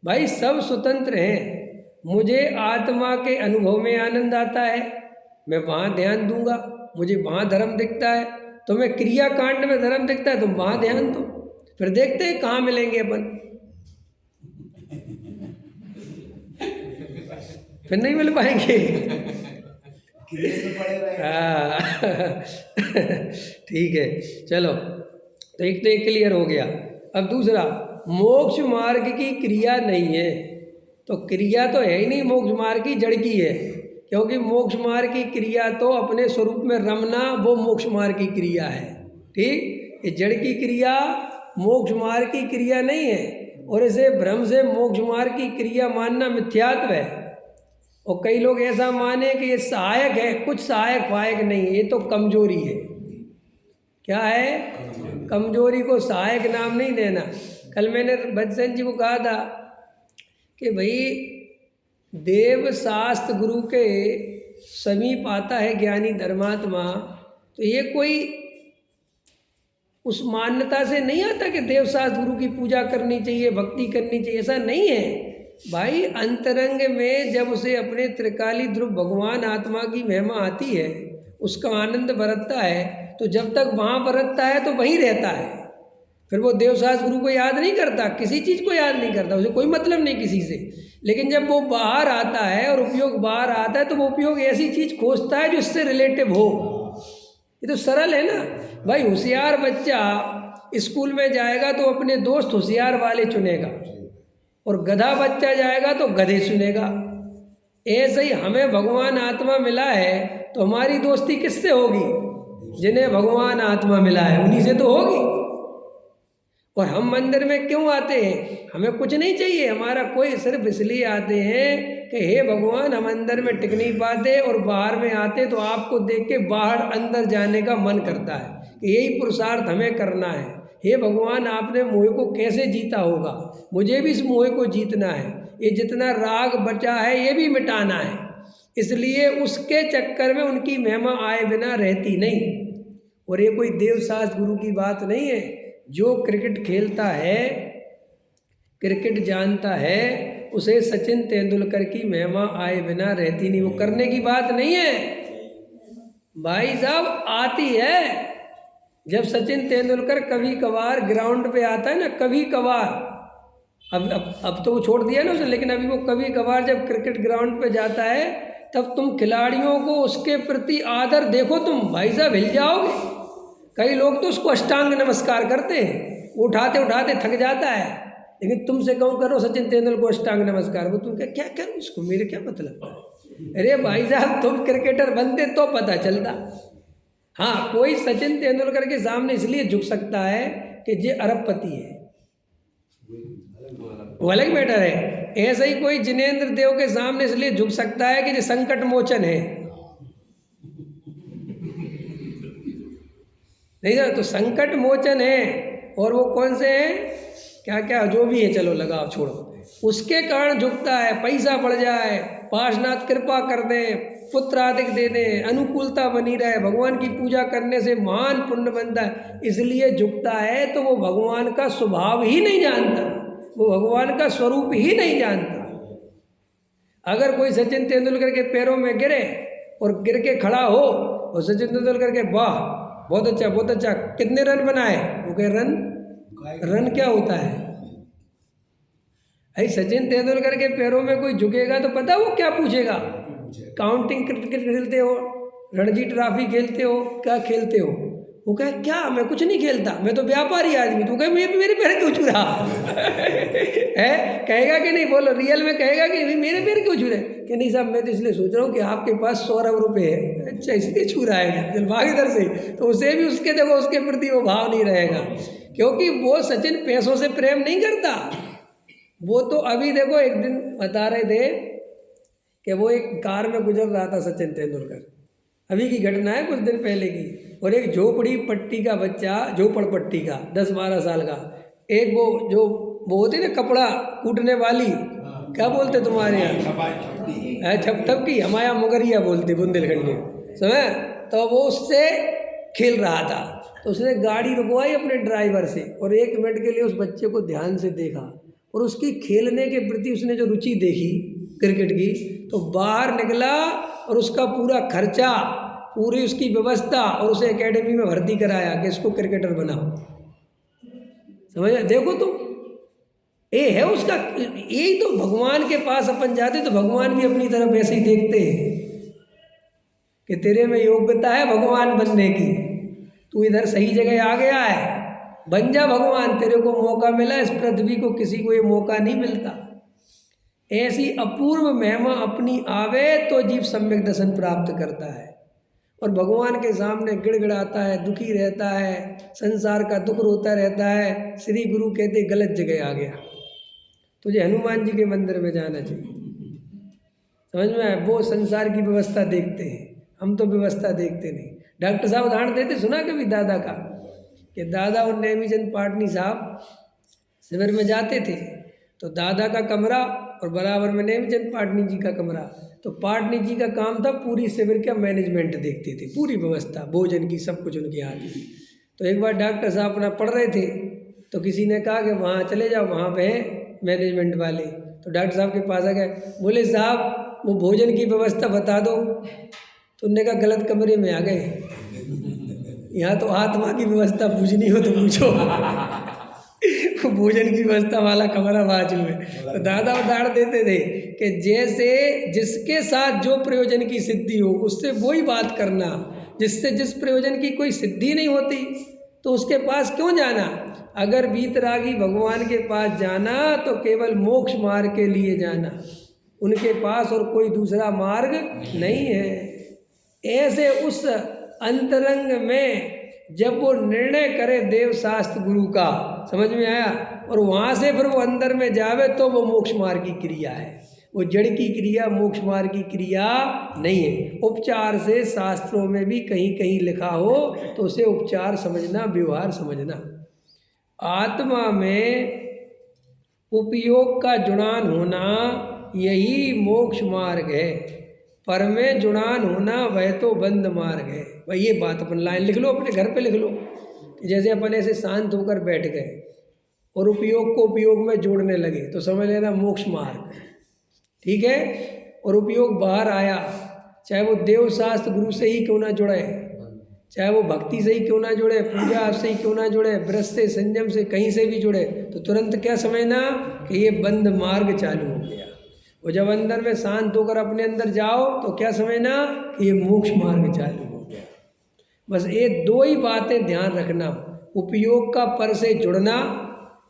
भाई सब स्वतंत्र हैं। मुझे आत्मा के अनुभव में आनंद आता है, मैं वहाँ ध्यान दूंगा। मुझे वहाँ धर्म दिखता है, तो मैं क्रिया कांड में धर्म दिखता है, तुम वहाँ ध्यान दो। फिर देखते हैं कहाँ मिलेंगे अपन, फिर नहीं मिल पाएंगे। ठीक है, चलो, तो एक तो एक क्लियर हो गया। अब दूसरा, मोक्ष मार्ग की क्रिया नहीं है, तो क्रिया तो है ही नहीं, मोक्ष मार्ग की जड़ की है। क्योंकि मोक्ष मार्ग की क्रिया तो अपने स्वरूप में रमना, वो मोक्ष मार्ग की क्रिया है। ठीक, ये जड़ की क्रिया मोक्ष मार्ग की क्रिया नहीं है, और इसे भ्रम से मोक्ष मार्ग की क्रिया मानना मिथ्यात्व है। और कई लोग ऐसा माने कि ये सहायक है, कुछ सहायक वायक नहीं है, ये तो कमजोरी है। क्या है? कमजोरी को सहायक नाम नहीं देना। कल मैंने बच्चन जी को कहा था कि भाई देव शास्त्र गुरु के समीप आता है ज्ञानी धर्मात्मा, तो ये कोई उस मान्यता से नहीं आता कि देव शास्त्र गुरु की पूजा करनी चाहिए, भक्ति करनी चाहिए, ऐसा नहीं है भाई। अंतरंग में जब उसे अपने त्रिकाली ध्रुव भगवान आत्मा की महिमा आती है, उसका आनंद बरतता है, तो जब तक वहाँ बरतता है तो वहीं रहता है। फिर वो देवशास्त्र गुरु को याद नहीं करता, किसी चीज़ को याद नहीं करता, उसे कोई मतलब नहीं किसी से। लेकिन जब वो बाहर आता है और उपयोग बाहर आता है, तो वो उपयोग ऐसी चीज़ खोजता है जो इससे रिलेटिव हो। ये तो सरल है ना भाई। होशियार बच्चा स्कूल में जाएगा तो अपने दोस्त होशियार वाले चुनेगा, और गधा बच्चा जाएगा तो गधे चुनेगा। ऐसे ही हमें भगवान आत्मा मिला है, तो हमारी दोस्ती किससे होगी? जिन्हें भगवान आत्मा मिला है उन्हीं से तो होगी। और हम मंदिर में क्यों आते हैं? हमें कुछ नहीं चाहिए, हमारा कोई, सिर्फ इसलिए आते हैं कि हे भगवान हम अंदर में टिक नहीं पाते और बाहर में आते तो आपको देख के बाहर अंदर जाने का मन करता है कि यही पुरुषार्थ हमें करना है। हे भगवान आपने मोह को कैसे जीता होगा, मुझे भी इस मोह को जीतना है, ये जितना राग बचा है ये भी मिटाना है। इसलिए उसके चक्कर में उनकी महिमा आए बिना रहती नहीं। और ये कोई देवशास्त्र गुरु की बात नहीं है। जो क्रिकेट खेलता है, क्रिकेट जानता है, उसे सचिन तेंदुलकर की महिमा आए बिना रहती नहीं। वो करने की बात नहीं है भाई साहब, आती है। जब सचिन तेंदुलकर कभी कभार ग्राउंड पे आता है ना, कभी कभार, अब तो वो छोड़ दिया ना उसने, लेकिन अभी वो कभी कभार जब क्रिकेट ग्राउंड पे जाता है तब तुम खिलाड़ियों को उसके प्रति आदर देखो, तुम भाई साहब हिल जाओगे। कई लोग तो उसको अष्टांग नमस्कार करते हैं, वो उठाते उठाते थक जाता है, लेकिन तुमसे कहूँ करो सचिन तेंदुलकर को अष्टांग नमस्कार, वो तुम क्या करो इसको, मेरे क्या मतलब है? अरे भाई साहब तुम क्रिकेटर बनते तो पता चलता। हाँ, कोई सचिन तेंदुलकर के सामने इसलिए झुक सकता है कि ये अरबपति है, वो अलग मैटर है। ऐसा ही कोई जिनेंद्र देव के सामने इसलिए झुक सकता है कि ये संकट मोचन है, नहीं ना? तो संकट मोचन है, और वो कौन से हैं, क्या क्या जो भी है, चलो लगाओ छोड़ो, उसके कारण झुकता है। पैसा बढ़ जाए, पार्षनाथ कृपा कर दें, पुत्र अधिक दे दें, अनुकूलता बनी रहे, भगवान की पूजा करने से महान पुण्य बनता है, इसलिए झुकता है। तो वो भगवान का स्वभाव ही नहीं जानता, वो भगवान का स्वरूप ही नहीं जानता। अगर कोई सचिन तेंदुलकर के पैरों में गिरे और गिर के खड़ा हो और सचिन तेंदुलकर के वाह बहुत अच्छा बहुत अच्छा, कितने रन बनाए, वो कहे रन क्या होता है? अरे सचिन तेंदुलकर के पैरों में कोई झुकेगा तो पता वो क्या पूछेगा? काउंटिंग क्रिकेट खेलते हो, रणजी ट्रॉफी खेलते हो, क्या खेलते हो? वो कहे क्या, मैं कुछ नहीं खेलता, मैं तो व्यापारी आदमी। तो कहे मेरे पैर क्यों छू रहा है? कहेगा कि नहीं, बोलो रियल में कहेगा कि मेरे पैर क्यों छू रहे? कि नहीं साहब मैं तो इसलिए सोच रहा हूँ कि आपके पास 100 अरब रुपये है। अच्छा इसलिए छू रहा है, चल भाग इधर से। तो उसे भी उसके देखो उसके प्रति वो भाव नहीं रहेगा, क्योंकि वो सचिन पैसों से प्रेम नहीं करता। वो तो अभी देखो एक दिन बता रहे थे कि वो एक कार में गुजर रहा था सचिन तेंदुलकर, अभी की घटना है कुछ दिन पहले की, और एक झोपड़ी पट्टी का बच्चा, झोपड़ पट्टी का 10-12 साल का, एक वो होती ना कपड़ा कूटने वाली, क्या बोलते तुम्हारे यहाँ? छपथप की, हमारे यहाँ मुगरिया बोलते बुंदेलखंडी, समझे? तो वो उससे खेल रहा था, तो उसने गाड़ी रुकवाई अपने ड्राइवर से और 1 मिनट के लिए उस बच्चे को ध्यान से देखा, और उसकी खेलने के प्रति उसने जो रुचि देखी क्रिकेट की, तो बाहर निकला और उसका पूरा खर्चा, पूरी उसकी व्यवस्था, और उसे एकेडमी में भर्ती कराया कि इसको क्रिकेटर बनाओ। समझ? देखो तुम, ये है उसका, यही तो भगवान के पास अपन जाते तो भगवान भी अपनी तरफ ऐसे ही देखते हैं कि तेरे में योग्यता है भगवान बनने की, तू इधर सही जगह आ गया है, बन जा भगवान, तेरे को मौका मिला, इस पृथ्वी को किसी को ये मौका नहीं मिलता। ऐसी अपूर्व महिमा अपनी आवे तो जीव सम्यक दर्शन प्राप्त करता है, और भगवान के सामने गिड़गिड़ाता है, दुखी रहता है, संसार का दुख रोता रहता है। श्री गुरु कहते गलत जगह आ गया, तुझे हनुमान जी के मंदिर में जाना चाहिए। समझ में आया? वो संसार की व्यवस्था देखते हैं, हम तो व्यवस्था देखते नहीं। डॉक्टर साहब उदाहरण देते, सुना कभी दादा का, कि दादा और नेमीचंद पाटनी साहब शिविर में जाते थे, तो दादा का कमरा और बराबर में नेमीचंद पाटनी जी का कमरा, तो पाटनी जी का काम था पूरी शिविर का मैनेजमेंट देखते थे, पूरी व्यवस्था भोजन की सब कुछ उनके हाथ में। तो एक बार डॉक्टर साहब अपना पढ़ रहे थे, तो किसी ने कहा कि वहाँ चले जाओ, वहाँ पे है मैनेजमेंट वाले। तो डॉक्टर साहब के पास आ गए, बोले साहब वो भोजन की व्यवस्था बता दो। तो उन्होंने कहा गलत कमरे में आ गए, यहाँ तो आत्मा की व्यवस्था पूछनी हो तो पूछो भोजन की व्यवस्था वाला कमरा बाजू में। तो दादा उदाहरण देते थे कि जैसे जिसके साथ जो प्रयोजन की सिद्धि हो उससे वही बात करना, जिससे जिस प्रयोजन की कोई सिद्धि नहीं होती तो उसके पास क्यों जाना। अगर वीतरागी भगवान के पास जाना तो केवल मोक्ष मार्ग के लिए जाना, उनके पास और कोई दूसरा मार्ग नहीं है। ऐसे उस अंतरंग में जब वो निर्णय करे देव शास्त्र गुरु का, समझ में आया, और वहाँ से फिर वो अंदर में जावे तो वो मोक्ष मार्ग की क्रिया है। वो जड़ की क्रिया मोक्ष मार्ग की क्रिया नहीं है। उपचार से शास्त्रों में भी कहीं कहीं लिखा हो तो उसे उपचार समझना, व्यवहार समझना। आत्मा में उपयोग का जुड़ान होना यही मोक्ष मार्ग है। पर में जुड़ान होना वह तो बंद मार्ग है। भाई ये बात अपन लाइन लिख लो, अपने घर पे लिख लो। जैसे अपन ऐसे शांत होकर बैठ गए और उपयोग को उपयोग में जोड़ने लगे तो समझ लेना मोक्ष मार्ग, ठीक है। और उपयोग बाहर आया, चाहे वो देव शास्त्र गुरु से ही क्यों ना जुड़े, चाहे वो भक्ति से ही क्यों ना जुड़े, पूजा से ही क्यों ना जुड़े, व्रत से, संयम से, कहीं से भी जुड़े, तो तुरंत क्या समझना कि ये बंद मार्ग चालू हो गया। और जब अंदर में शांत होकर अपने अंदर जाओ तो क्या समझना कि ये मोक्ष मार्ग चालू हो गया। बस ये दो ही बातें ध्यान रखना, उपयोग का पर से जुड़ना,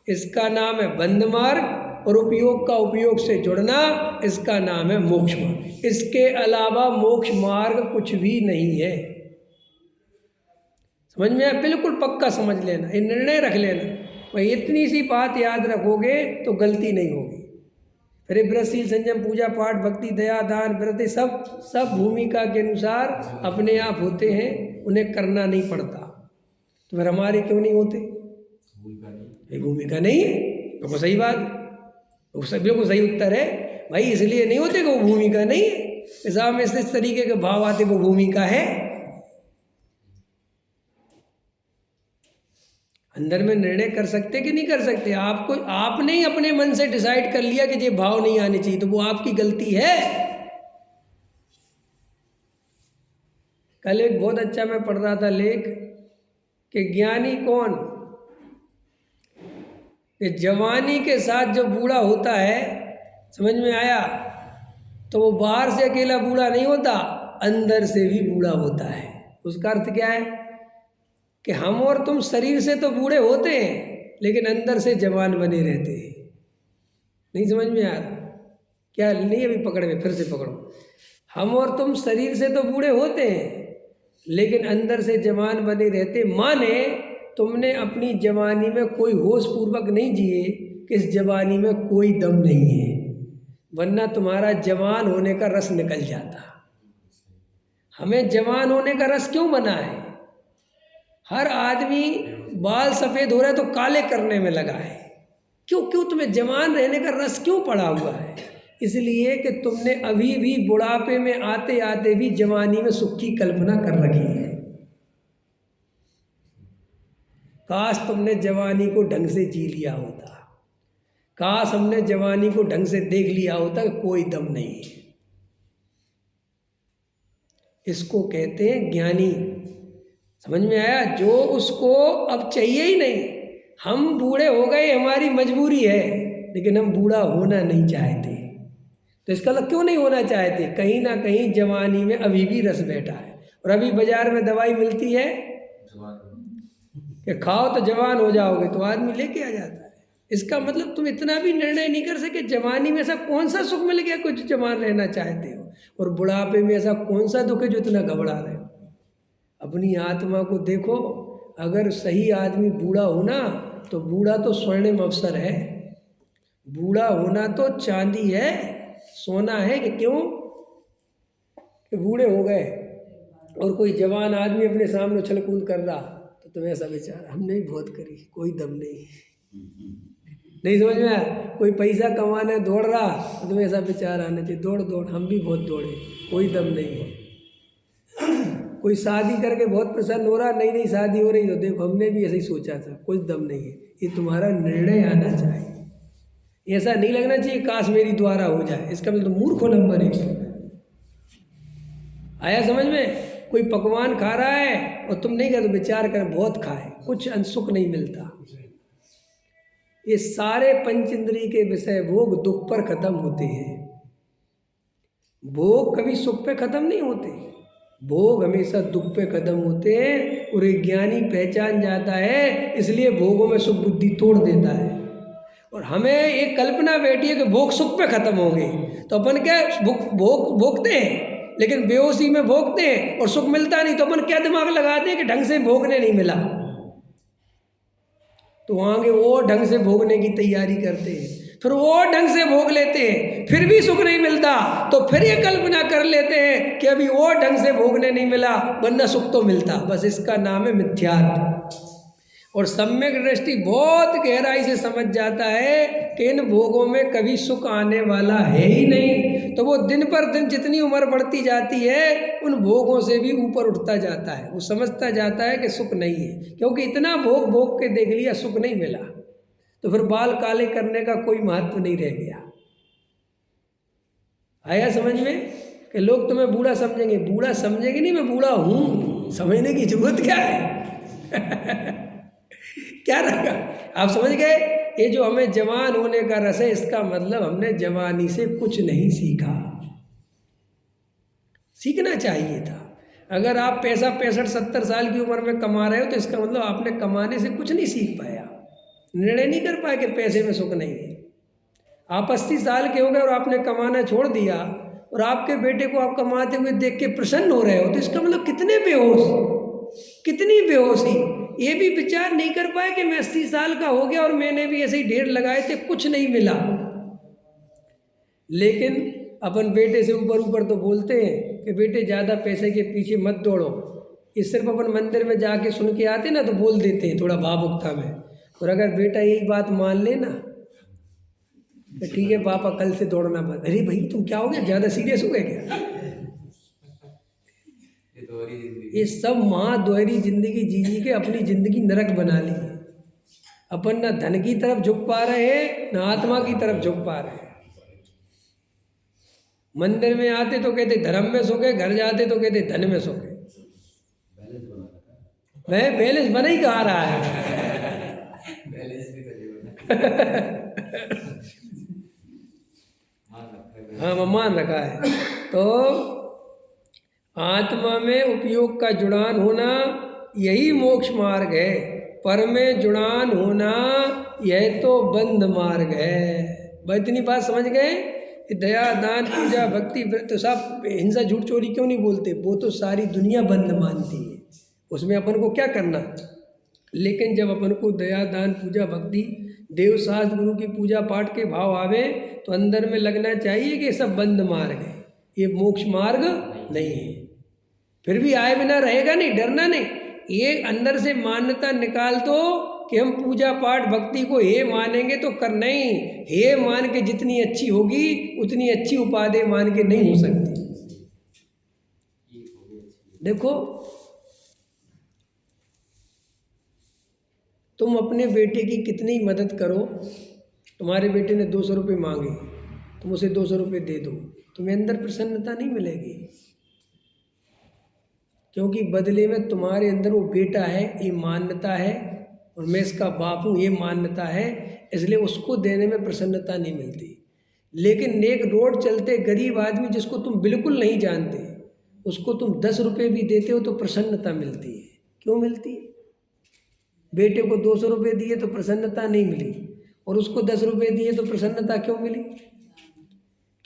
इसका नाम है बंद मार्ग, और उपयोग का उपयोग से जुड़ना, इसका नाम है मोक्ष मार्ग। इसके अलावा मोक्ष मार्ग कुछ भी नहीं है। समझ में आया? बिल्कुल पक्का समझ लेना, ये निर्णय रख लेना। भाई इतनी सी बात याद रखोगे तो गलती नहीं होगी। फिर व्रतशील, संयम, पूजा पाठ, भक्ति, दया, दान, व्रत सब भूमिका के अनुसार अपने आप होते हैं, उन्हें करना नहीं पड़ता। तो फिर हमारे क्यों नहीं होते? भूमिका नहीं है। तो सही बात, बिल्कुल सही उत्तर है भाई। इसलिए नहीं होते कि वो भूमिका नहीं है। ऐसा में इस तरीके के भाव आते वो भूमिका है। अंदर में निर्णय कर सकते कि नहीं कर सकते? आपको, आपने ही अपने मन से डिसाइड कर लिया कि ये भाव नहीं आने चाहिए, तो वो आपकी गलती है। कल एक बहुत अच्छा मैं पढ़ रहा था लेख कि ज्ञानी कौन, कि जवानी के साथ जब बूढ़ा होता है, समझ में आया, तो वो बाहर से अकेला बूढ़ा नहीं होता, अंदर से भी बूढ़ा होता है। उसका अर्थ क्या है कि हम और तुम शरीर से तो बूढ़े होते हैं लेकिन अंदर से जवान बने रहते हैं। नहीं समझ में आ रहा क्या? नहीं अभी पकड़ में, फिर से पकड़ो। हम और तुम शरीर से तो बूढ़े होते हैं लेकिन अंदर से जवान बने रहते। माने तुमने अपनी जवानी में कोई होश पूर्वक नहीं जिए कि इस जवानी में कोई दम नहीं है, वरना तुम्हारा जवान होने का रस निकल जाता। हमें जवान होने का रस क्यों बना है? हर आदमी बाल सफ़ेद हो रहा है तो काले करने में लगा है। क्यों तुम्हें जवान रहने का रस क्यों पड़ा हुआ है? इसलिए कि तुमने अभी भी बुढ़ापे में आते आते भी जवानी में सुख की कल्पना कर रखी है। काश तुमने जवानी को ढंग से जी लिया होता, काश हमने जवानी को ढंग से देख लिया होता कि कोई दम नहीं है। इसको कहते हैं ज्ञानी। समझ में आया? जो उसको अब चाहिए ही नहीं। हम बूढ़े हो गए, हमारी मजबूरी है, लेकिन हम बूढ़ा होना नहीं चाहते। तो इसका मतलब क्यों नहीं होना चाहते? कहीं ना कहीं जवानी में अभी भी रस बैठा है। और अभी बाजार में दवाई मिलती है कि खाओ तो जवान हो जाओगे, तो आदमी लेके आ जाता है। इसका मतलब तुम इतना भी निर्णय नहीं कर सके जवानी में ऐसा कौन सा सुख मिल गया कुछ जवान रहना चाहते हो, और बुढ़ापे में ऐसा कौन सा दुख है जो इतना घबरा रहे हो। अपनी आत्मा को देखो। अगर सही आदमी बूढ़ा होना तो बूढ़ा तो स्वर्णिम अवसर है, बूढ़ा होना तो चांदी है, सोना है। कि क्यों कि बूढ़े हो गए और कोई जवान आदमी अपने सामने उछल कूद कर रहा तो तुम्हें ऐसा विचार, हमने भी बहुत करी, कोई दम नहीं। नहीं समझ में आया? कोई पैसा कमाने दौड़ रहा तो तुम्हें ऐसा विचार आना चाहिए, दौड़ हम भी बहुत दौड़े, कोई दम नहीं है। कोई शादी करके बहुत प्रसन्न हो रहा, नई शादी हो रही तो देखो हमने भी ऐसे ही सोचा था, कुछ दम नहीं है। ये तुम्हारा निर्णय आना चाहिए। ऐसा नहीं लगना चाहिए काश मेरी द्वारा हो जाए। इसका मतलब मूर्ख हो नंबर 1। आया समझ में? कोई पकवान खा रहा है और तुम नहीं कहते तो विचार कर बहुत खाए, कुछ सुख नहीं मिलता। ये सारे पंच इंद्रिय के विषय भोग दुख पर खत्म होते हैं। भोग कभी सुख पे खत्म नहीं होते, भोग हमेशा दुख पे खत्म होते हैं। और एक ज्ञानी पहचान जाता है, इसलिए भोगों में सुख बुद्धि तोड़ देता है। और हमें एक कल्पना बैठी है कि भोग सुख पे खत्म होंगे, तो अपन क्या भोग भोगते हैं। लेकिन बेहोशी में भोगते हैं और सुख मिलता नहीं, तो अपन क्या दिमाग लगाते हैं कि ढंग से भोगने नहीं मिला, तो आगे वो ढंग से भोगने की तैयारी करते हैं, फिर वो ढंग से भोग लेते हैं, फिर भी सुख नहीं मिलता, तो फिर ये कल्पना कर लेते हैं कि अभी वो ढंग से भोगने नहीं मिला वरना सुख तो मिलता। बस इसका नाम है मिथ्यात्व। और सम्यक दृष्टि बहुत गहराई से समझ जाता है कि इन भोगों में कभी सुख आने वाला है ही नहीं, तो वो दिन पर दिन जितनी उम्र बढ़ती जाती है उन भोगों से भी ऊपर उठता जाता है। वो समझता जाता है कि सुख नहीं है, क्योंकि इतना भोग भोग के देख लिया, सुख नहीं मिला, तो फिर बाल काले करने का कोई महत्व नहीं रह गया। आया समझ में कि लोग तुम्हें बूढ़ा समझेंगे, बूढ़ा समझेंगे नहीं, मैं बूढ़ा हूँ, समझने की जरूरत क्या है क्या रखा, आप समझ गए। ये जो हमें जवान होने का रस है, इसका मतलब हमने जवानी से कुछ नहीं सीखा, सीखना चाहिए था। अगर आप पैसा 65-70 साल की उम्र में कमा रहे हो तो इसका मतलब आपने कमाने से कुछ नहीं सीख पाया, निर्णय नहीं कर पाए कि पैसे में सुख नहीं है। आप 80 साल के हो गए और आपने कमाना छोड़ दिया और आपके बेटे को आप कमाते हुए देख के प्रसन्न हो रहे हो, तो इसका मतलब कितने बेहोश, कितनी बेहोशी। ये भी विचार नहीं कर पाए कि मैं 80 साल का हो गया और मैंने भी ऐसे ही ढेर लगाए थे, कुछ नहीं मिला। लेकिन अपन बेटे से ऊपर ऊपर तो बोलते हैं कि बेटे ज़्यादा पैसे के पीछे मत दौड़ो। इस सिर्फ अपन मंदिर में जाके सुन के आते ना तो बोल देते हैं थोड़ा भावुकता में, और अगर बेटा यही बात मान ले ना तो ठीक है पापा कल से दौड़ना बंद। अरे भाई तुम क्या हो गया, ज़्यादा सीरियस हो गए क्या? ये सब महाद्वारी जिंदगी जी के अपनी जिंदगी नरक बना ली है। अपन ना धन की तरफ झुक पा रहे हैं ना आत्मा की तरफ झुक पा रहे हैं। मंदिर में आते तो कहते धर्म में सुख है, घर जाते तो कहते धन में सुख है। वह बैलेंस बना ही कहा रहा है हाँ मान रखा है। तो आत्मा में उपयोग का जुड़ान होना यही मोक्ष मार्ग है, पर में जुड़ान होना यह तो बंध मार्ग है। भाई इतनी बात समझ गए? दया दान पूजा भक्ति तो सब हिंसा झूठ चोरी क्यों नहीं बोलते, वो तो सारी दुनिया बंद मानती है, उसमें अपन को क्या करना। लेकिन जब अपन को दया दान पूजा भक्ति देव शास्त्र गुरु की पूजा पाठ के भाव आवे तो अंदर में लगना चाहिए कि सब बंद मार्ग है, ये मोक्ष मार्ग नहीं है। फिर भी आए बिना रहेगा नहीं, डरना नहीं। ये अंदर से मान्यता निकाल दो कि हम पूजा पाठ भक्ति को हे मानेंगे तो कर नहीं, हे मान के जितनी अच्छी होगी उतनी अच्छी उपाधि मान के नहीं हो सकती। देखो तुम अपने बेटे की कितनी मदद करो, तुम्हारे बेटे ने 200 रुपये मांगे, तुम उसे 200 रुपये दे दो, तुम्हें अंदर प्रसन्नता नहीं मिलेगी, क्योंकि बदले में तुम्हारे अंदर वो बेटा है ये मान्यता है और मैं इसका बाप हूँ ये मान्यता है, इसलिए उसको देने में प्रसन्नता नहीं मिलती। लेकिन एक रोड चलते गरीब आदमी जिसको तुम बिल्कुल नहीं जानते उसको तुम 10 रुपये भी देते हो तो प्रसन्नता मिलती है। क्यों मिलती है? बेटे को 200 रुपये दिए तो प्रसन्नता नहीं मिली और उसको 10 रुपये दिए तो प्रसन्नता क्यों मिली?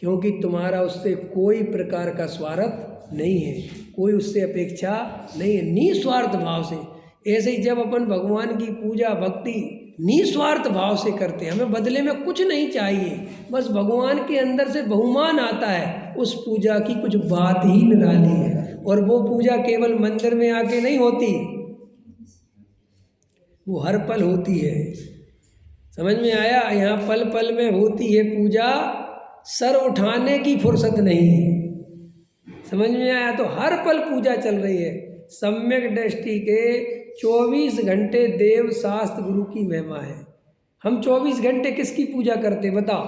क्योंकि तुम्हारा उससे कोई प्रकार का स्वार्थ नहीं है, कोई उससे अपेक्षा नहीं है, निस्वार्थ भाव से। ऐसे ही जब अपन भगवान की पूजा भक्ति निस्वार्थ भाव से करते हैं, हमें बदले में कुछ नहीं चाहिए, बस भगवान के अंदर से बहुमान आता है, उस पूजा की कुछ बात ही निराली है। और वो पूजा केवल मंदिर में आके नहीं होती, वो हर पल होती है। समझ में आया? यहाँ पल पल में होती है पूजा, सर उठाने की फुर्सत नहीं है। समझ में आया? तो हर पल पूजा चल रही है। सम्यक दृष्टि के 24 घंटे देव शास्त्र गुरु की महिमा है। हम 24 घंटे किसकी पूजा करते बताओ?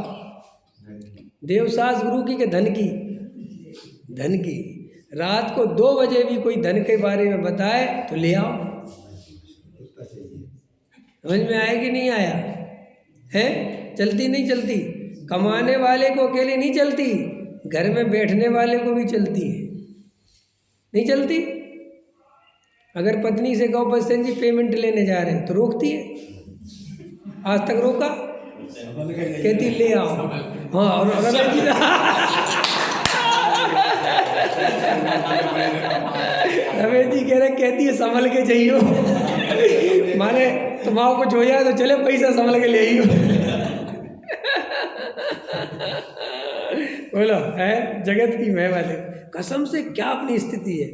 देव शास्त्र गुरु की कि धन की? धन की। रात को 2 बजे भी कोई धन के बारे में बताए तो ले आओ। समझ में आया कि नहीं आया है? चलती नहीं चलती? कमाने वाले को अकेले नहीं चलती, घर में बैठने वाले को भी चलती है। नहीं चलती? अगर पत्नी से कहो बच्चन जी पेमेंट लेने जा रहे हैं तो रोकती है? आज तक रोका? कहती ले आओ। हाँ और अगर रमेश जी कह रहे, कहती है संभल के जाइयो। माने तुम्हारा कुछ हो जाए तो चले, पैसा संभल के ले आइयो। बोलो, है जगत की महिमा दे कसम से क्या अपनी स्थिति है।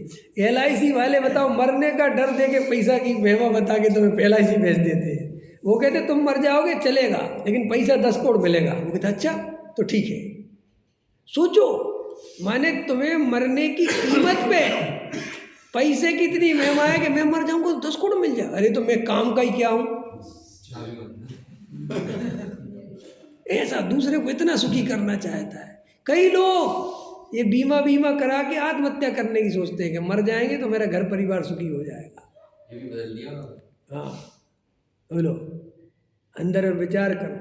LIC वाले बताओ, मरने का डर दे के पैसा की महिमा बता के तुम्हें LIC भेज देते हैं। वो कहते तुम मर जाओगे चलेगा, लेकिन पैसा 10 करोड़ मिलेगा। वो कहते अच्छा तो ठीक है। सोचो, माने तुम्हें मरने की कीमत पे पैसे की इतनी महिमा है कि मैं मर जाऊंगा तो 10 करोड़ मिल जाए। अरे तो मैं काम का ही क्या हूं? ऐसा दूसरे को इतना सुखी करना चाहता है। कई लोग ये बीमा करा के आत्महत्या करने की सोचते हैं कि मर जाएंगे तो मेरा घर परिवार सुखी हो जाएगा। ये भी बदल दिया। हाँ, बोलो, अंदर विचार करो,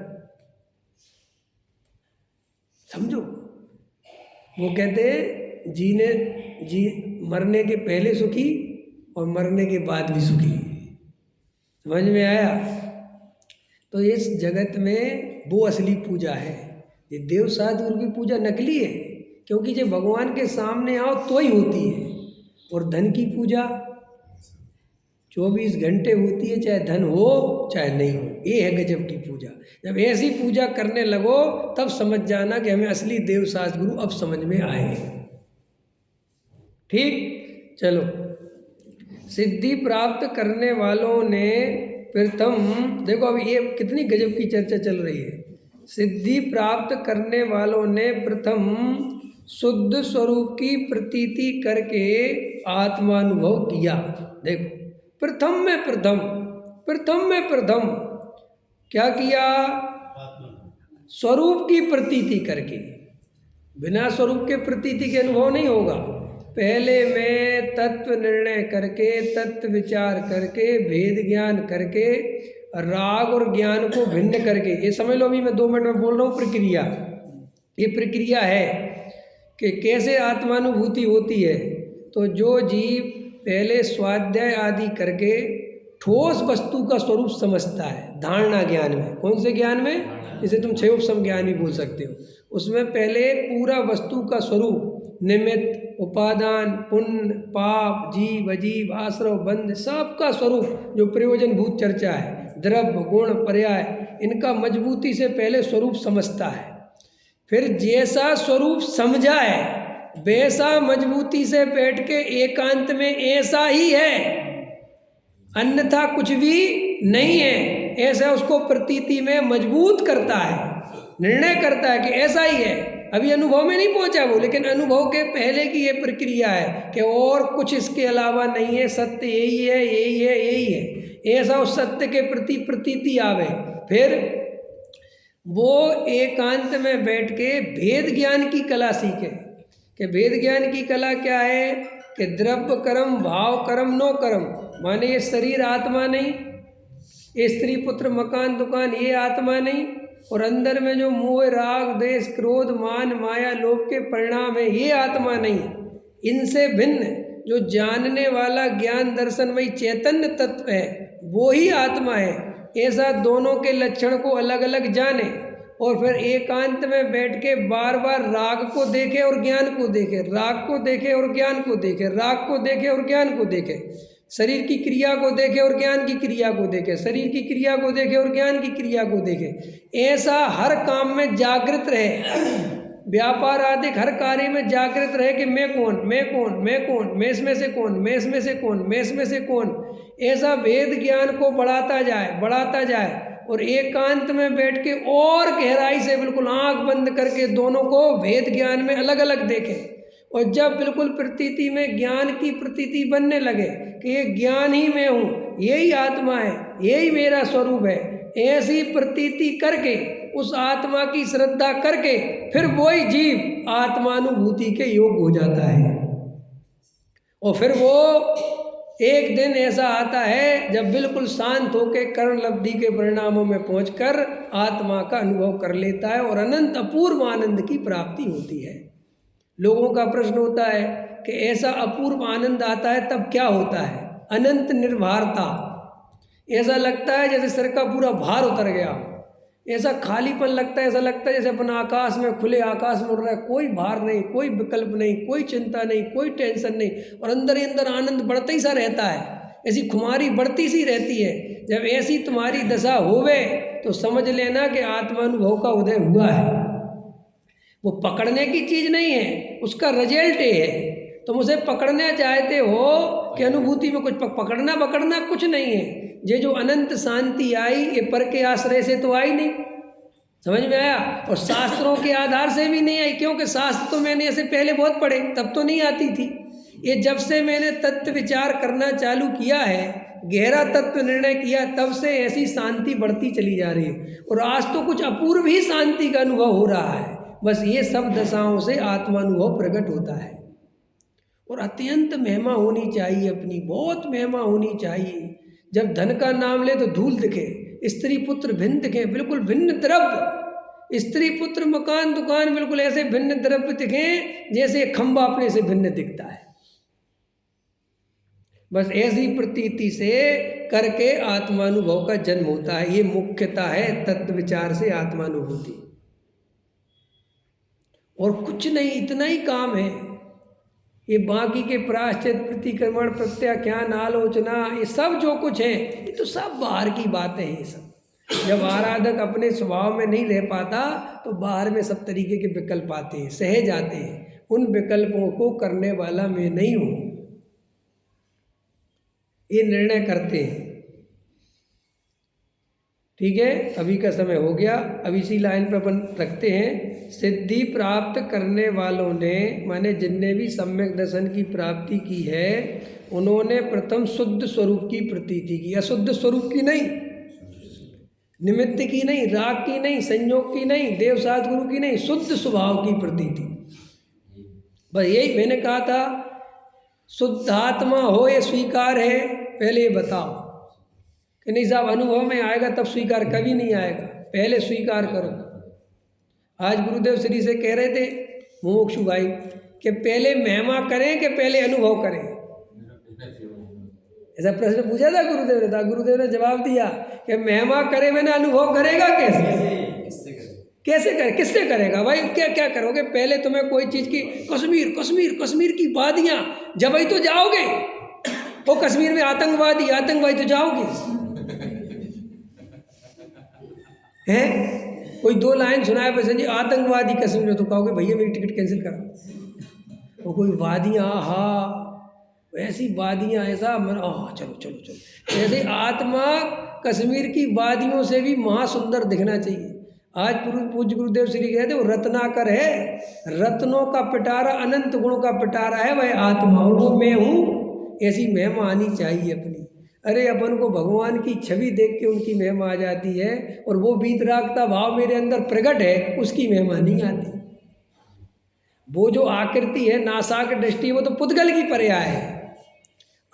समझो। वो कहते मरने के पहले सुखी और मरने के बाद भी सुखी। समझ में आया? तो इस जगत में वो असली पूजा है। ये देव सतगुरु की पूजा नकली है, क्योंकि जब भगवान के सामने आओ तो ही होती है। और धन की पूजा 24 घंटे होती है, चाहे धन हो चाहे नहीं हो। ये है गजब की पूजा। जब ऐसी पूजा करने लगो तब समझ जाना कि हमें असली देव सतगुरु अब समझ में आए। ठीक, चलो। सिद्धि प्राप्त करने वालों ने प्रथम, देखो अभी ये कितनी गजब की चर्चा चल रही है। सिद्धि प्राप्त करने वालों ने प्रथम शुद्ध स्वरूप की प्रतीति करके आत्मानुभव किया। देखो, प्रथम में प्रथम क्या किया? स्वरूप की प्रतीति करके। बिना स्वरूप के प्रतीति के अनुभव नहीं होगा। पहले मैं तत्व निर्णय करके, तत्व विचार करके, भेद ज्ञान करके, राग और ज्ञान को भिन्न करके, ये समझ लो। अभी मैं 2 मिनट में बोल रहा हूँ प्रक्रिया। ये प्रक्रिया है कि कैसे आत्मानुभूति होती है। तो जो जीव पहले स्वाध्याय आदि करके ठोस वस्तु का स्वरूप समझता है, धारणा ज्ञान में। कौन से ज्ञान में? जिसे तुम 6 उपसम ज्ञान भी बोल सकते हो। उसमें पहले पूरा वस्तु का स्वरूप, निमित्त, उपादान, पुण्य, पाप, जीव अजीव, आश्रव, बंध, सबका स्वरूप जो प्रयोजनभूत चर्चा है, द्रव्य, गुण, पर्याय, इनका मजबूती से पहले स्वरूप समझता है। फिर जैसा स्वरूप समझा है वैसा मजबूती से बैठ के एकांत में ऐसा ही है, अन्यथा कुछ भी नहीं है, ऐसा उसको प्रतीति में मजबूत करता है, निर्णय करता है कि ऐसा ही है। अभी अनुभव में नहीं पहुंचा वो, लेकिन अनुभव के पहले की ये प्रक्रिया है कि और कुछ इसके अलावा नहीं है, सत्य यही है, यही है, यही है। ऐसा उस सत्य के प्रति प्रतीति आवे। फिर वो एकांत में बैठ के भेद ज्ञान की कला सीखे। कि भेद ज्ञान की कला क्या है? कि द्रव्य कर्म, भाव कर्म, नो कर्म। माने ये शरीर आत्मा नहीं, ये स्त्री पुत्र मकान दुकान ये आत्मा नहीं, और अंदर में जो मोह राग देश क्रोध मान माया लोभ के परिणाम है ये आत्मा नहीं। इनसे भिन्न जो जानने वाला ज्ञान दर्शनमयी चैतन्य तत्व है वो ही आत्मा है। ऐसा दोनों के लक्षण को अलग अलग जाने और फिर एकांत में बैठ के बार बार राग को देखे और ज्ञान को देखे, राग को देखे और ज्ञान को देखे, राग को देखे और ज्ञान को देखे, शरीर की क्रिया को देखे और ज्ञान की क्रिया को देखे, शरीर की क्रिया को देखे और ज्ञान की क्रिया को देखे। ऐसा हर काम में जागृत रहे, व्यापार आदि हर कार्य में जागृत रहे कि मैं कौन, मैं कौन, मैं कौन, मैं इसमें से कौन, मैं इसमें से कौन, मैं इसमें से कौन। ऐसा भेद ज्ञान को बढ़ाता जाए और एकांत में बैठ के और गहराई से बिल्कुल आंख बंद करके दोनों को भेद ज्ञान में अलग अलग देखे। और जब बिल्कुल प्रतीति में ज्ञान की प्रतीति बनने लगे कि ये ज्ञान ही मैं हूँ, यही आत्मा है, यही मेरा स्वरूप है, ऐसी प्रतीति करके उस आत्मा की श्रद्धा करके फिर वही जीव आत्मानुभूति के योग हो जाता है। और फिर वो एक दिन ऐसा आता है जब बिल्कुल शांत होकर कर्ण लब्धि के परिणामों में पहुंचकर आत्मा का अनुभव कर लेता है और अनंत अपूर्व आनंद की प्राप्ति होती है। लोगों का प्रश्न होता है कि ऐसा अपूर्व आनंद आता है तब क्या होता है? अनंत निर्भरता। ऐसा लगता है जैसे सिर का पूरा भार उतर गया, ऐसा खालीपन लगता है, ऐसा लगता है जैसे अपना आकाश में, खुले आकाश में उड़ रहा है, कोई भार नहीं, कोई विकल्प नहीं, कोई चिंता नहीं, कोई टेंशन नहीं, और अंदर ही अंदर आनंद बढ़ता ही सा रहता है, ऐसी खुमारी बढ़ती सी रहती है। जब ऐसी तुम्हारी दशा होवे तो समझ लेना कि आत्मानुभव का उदय हुआ है। वो पकड़ने की चीज़ नहीं है, उसका रिजल्ट ये है। तुम उसे पकड़ना चाहते हो कि अनुभूति में कुछ पकड़ना कुछ नहीं है। ये जो अनंत शांति आई, ये पर के आश्रय से तो आई नहीं, समझ में आया? और शास्त्रों के आधार से भी नहीं आई, क्योंकि शास्त्र तो मैंने ऐसे पहले बहुत पढ़े, तब तो नहीं आती थी। ये जब से मैंने तत्व विचार करना चालू किया है, गहरा तत्व निर्णय किया, तब से ऐसी शांति बढ़ती चली जा रही है। और आज तो कुछ अपूर्व ही शांति का अनुभव हो रहा है। बस ये सब दशाओं से आत्मानुभव प्रकट होता है। और अत्यंत महिमा होनी चाहिए अपनी, बहुत महिमा होनी चाहिए। जब धन का नाम ले तो धूल दिखे, स्त्री पुत्र भिन्न दिखे, बिल्कुल भिन्न द्रव्य, स्त्री पुत्र मकान दुकान बिल्कुल ऐसे भिन्न द्रव्य दिखे जैसे खंबा अपने से भिन्न दिखता है। बस ऐसी प्रतीति से करके आत्मानुभव का जन्म होता है। ये मुख्यता है तत्व विचार से आत्मानुभूति, और कुछ नहीं, इतना ही काम है। ये बाकी के प्रायश्चित, प्रतिक्रमण, प्रत्याख्यान, आलोचना, ये सब जो कुछ है, ये तो सब बाहर की बातें हैं। ये सब जब आराधक अपने स्वभाव में नहीं रह पाता तो बाहर में सब तरीके के विकल्प आते हैं, सहज आते हैं। उन विकल्पों को करने वाला मैं नहीं हूँ, ये निर्णय करते हैं। ठीक है, अभी का समय हो गया। अब इसी लाइन पर अपन रखते हैं। सिद्धि प्राप्त करने वालों ने, माने जिनने भी सम्यक दर्शन की प्राप्ति की है, उन्होंने प्रथम शुद्ध स्वरूप की प्रतीति की, अशुद्ध स्वरूप की नहीं, निमित्त की नहीं, राग की नहीं, संयोग की नहीं, देवसात गुरु की नहीं, शुद्ध स्वभाव की प्रतीति। बस यही मैंने कहा था, शुद्धात्मा हो ये स्वीकार है, पहले ये बताओ कि नहीं साहब अनुभव में आएगा तब स्वीकार, कभी नहीं आएगा, पहले स्वीकार करो। आज गुरुदेव श्री से कह रहे थे मुमुक्षु भाई कि पहले महिमा करें कि पहले अनुभव करें, ऐसा प्रश्न पूछा था गुरुदेव ने। था गुरुदेव ने जवाब दिया कि महिमा करे मैंने, अनुभव करेगा कैसे करे, किससे करेगा भाई, क्या करोगे? पहले तुम्हें कोई चीज़ की कश्मीर की वादियाँ, जब ही तो जाओगे। वो कश्मीर में आतंकवादी तो जाओगे हैं? कोई दो लाइन सुनाए बस जी, आतंकवादी कश्मीर में, तो कहोगे भैया मेरी टिकट कैंसिल करो। वो कोई वादियाँ, ऐसी वादियाँ, ऐसा मन, चलो। ऐसे आत्मा कश्मीर की वादियों से भी महासुंदर दिखना चाहिए। आज पूज्य गुरुदेव श्री कहते वो रत्नाकर है, रत्नों का पिटारा, अनंत गुणों का पिटारा है वह आत्मा, और वो मैं हूँ। ऐसी महिमा आनी चाहिए अपनी। अरे अपन को भगवान की छवि देख के उनकी महिमा आ जाती है, और वो वीतरागता भाव मेरे अंदर प्रकट है, उसकी महिमा नहीं आती। वो जो आकृति है, नासाक दृष्टि, वो तो पुद्गल की पर्याय है।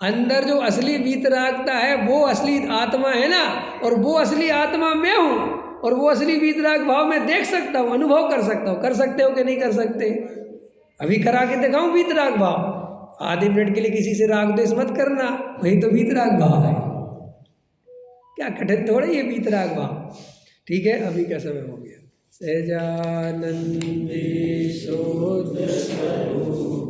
अंदर जो असली वीतरागता है वो असली आत्मा है ना, और वो असली आत्मा मैं हूँ, और वो असली वीतराग भाव में देख सकता हूँ, अनुभव कर सकता हूँ। कर सकते हो कि नहीं कर सकते? अभी करा के दिखाऊँ वीतराग भाव। आधे मिनट के लिए किसी से राग द्वेष मत करना, वही तो वीतराग भाव है। क्या कठिन थोड़ा ये वीतराग भाव। ठीक है, अभी का समय हो गया। सहजानंदी शोध स्वरूप।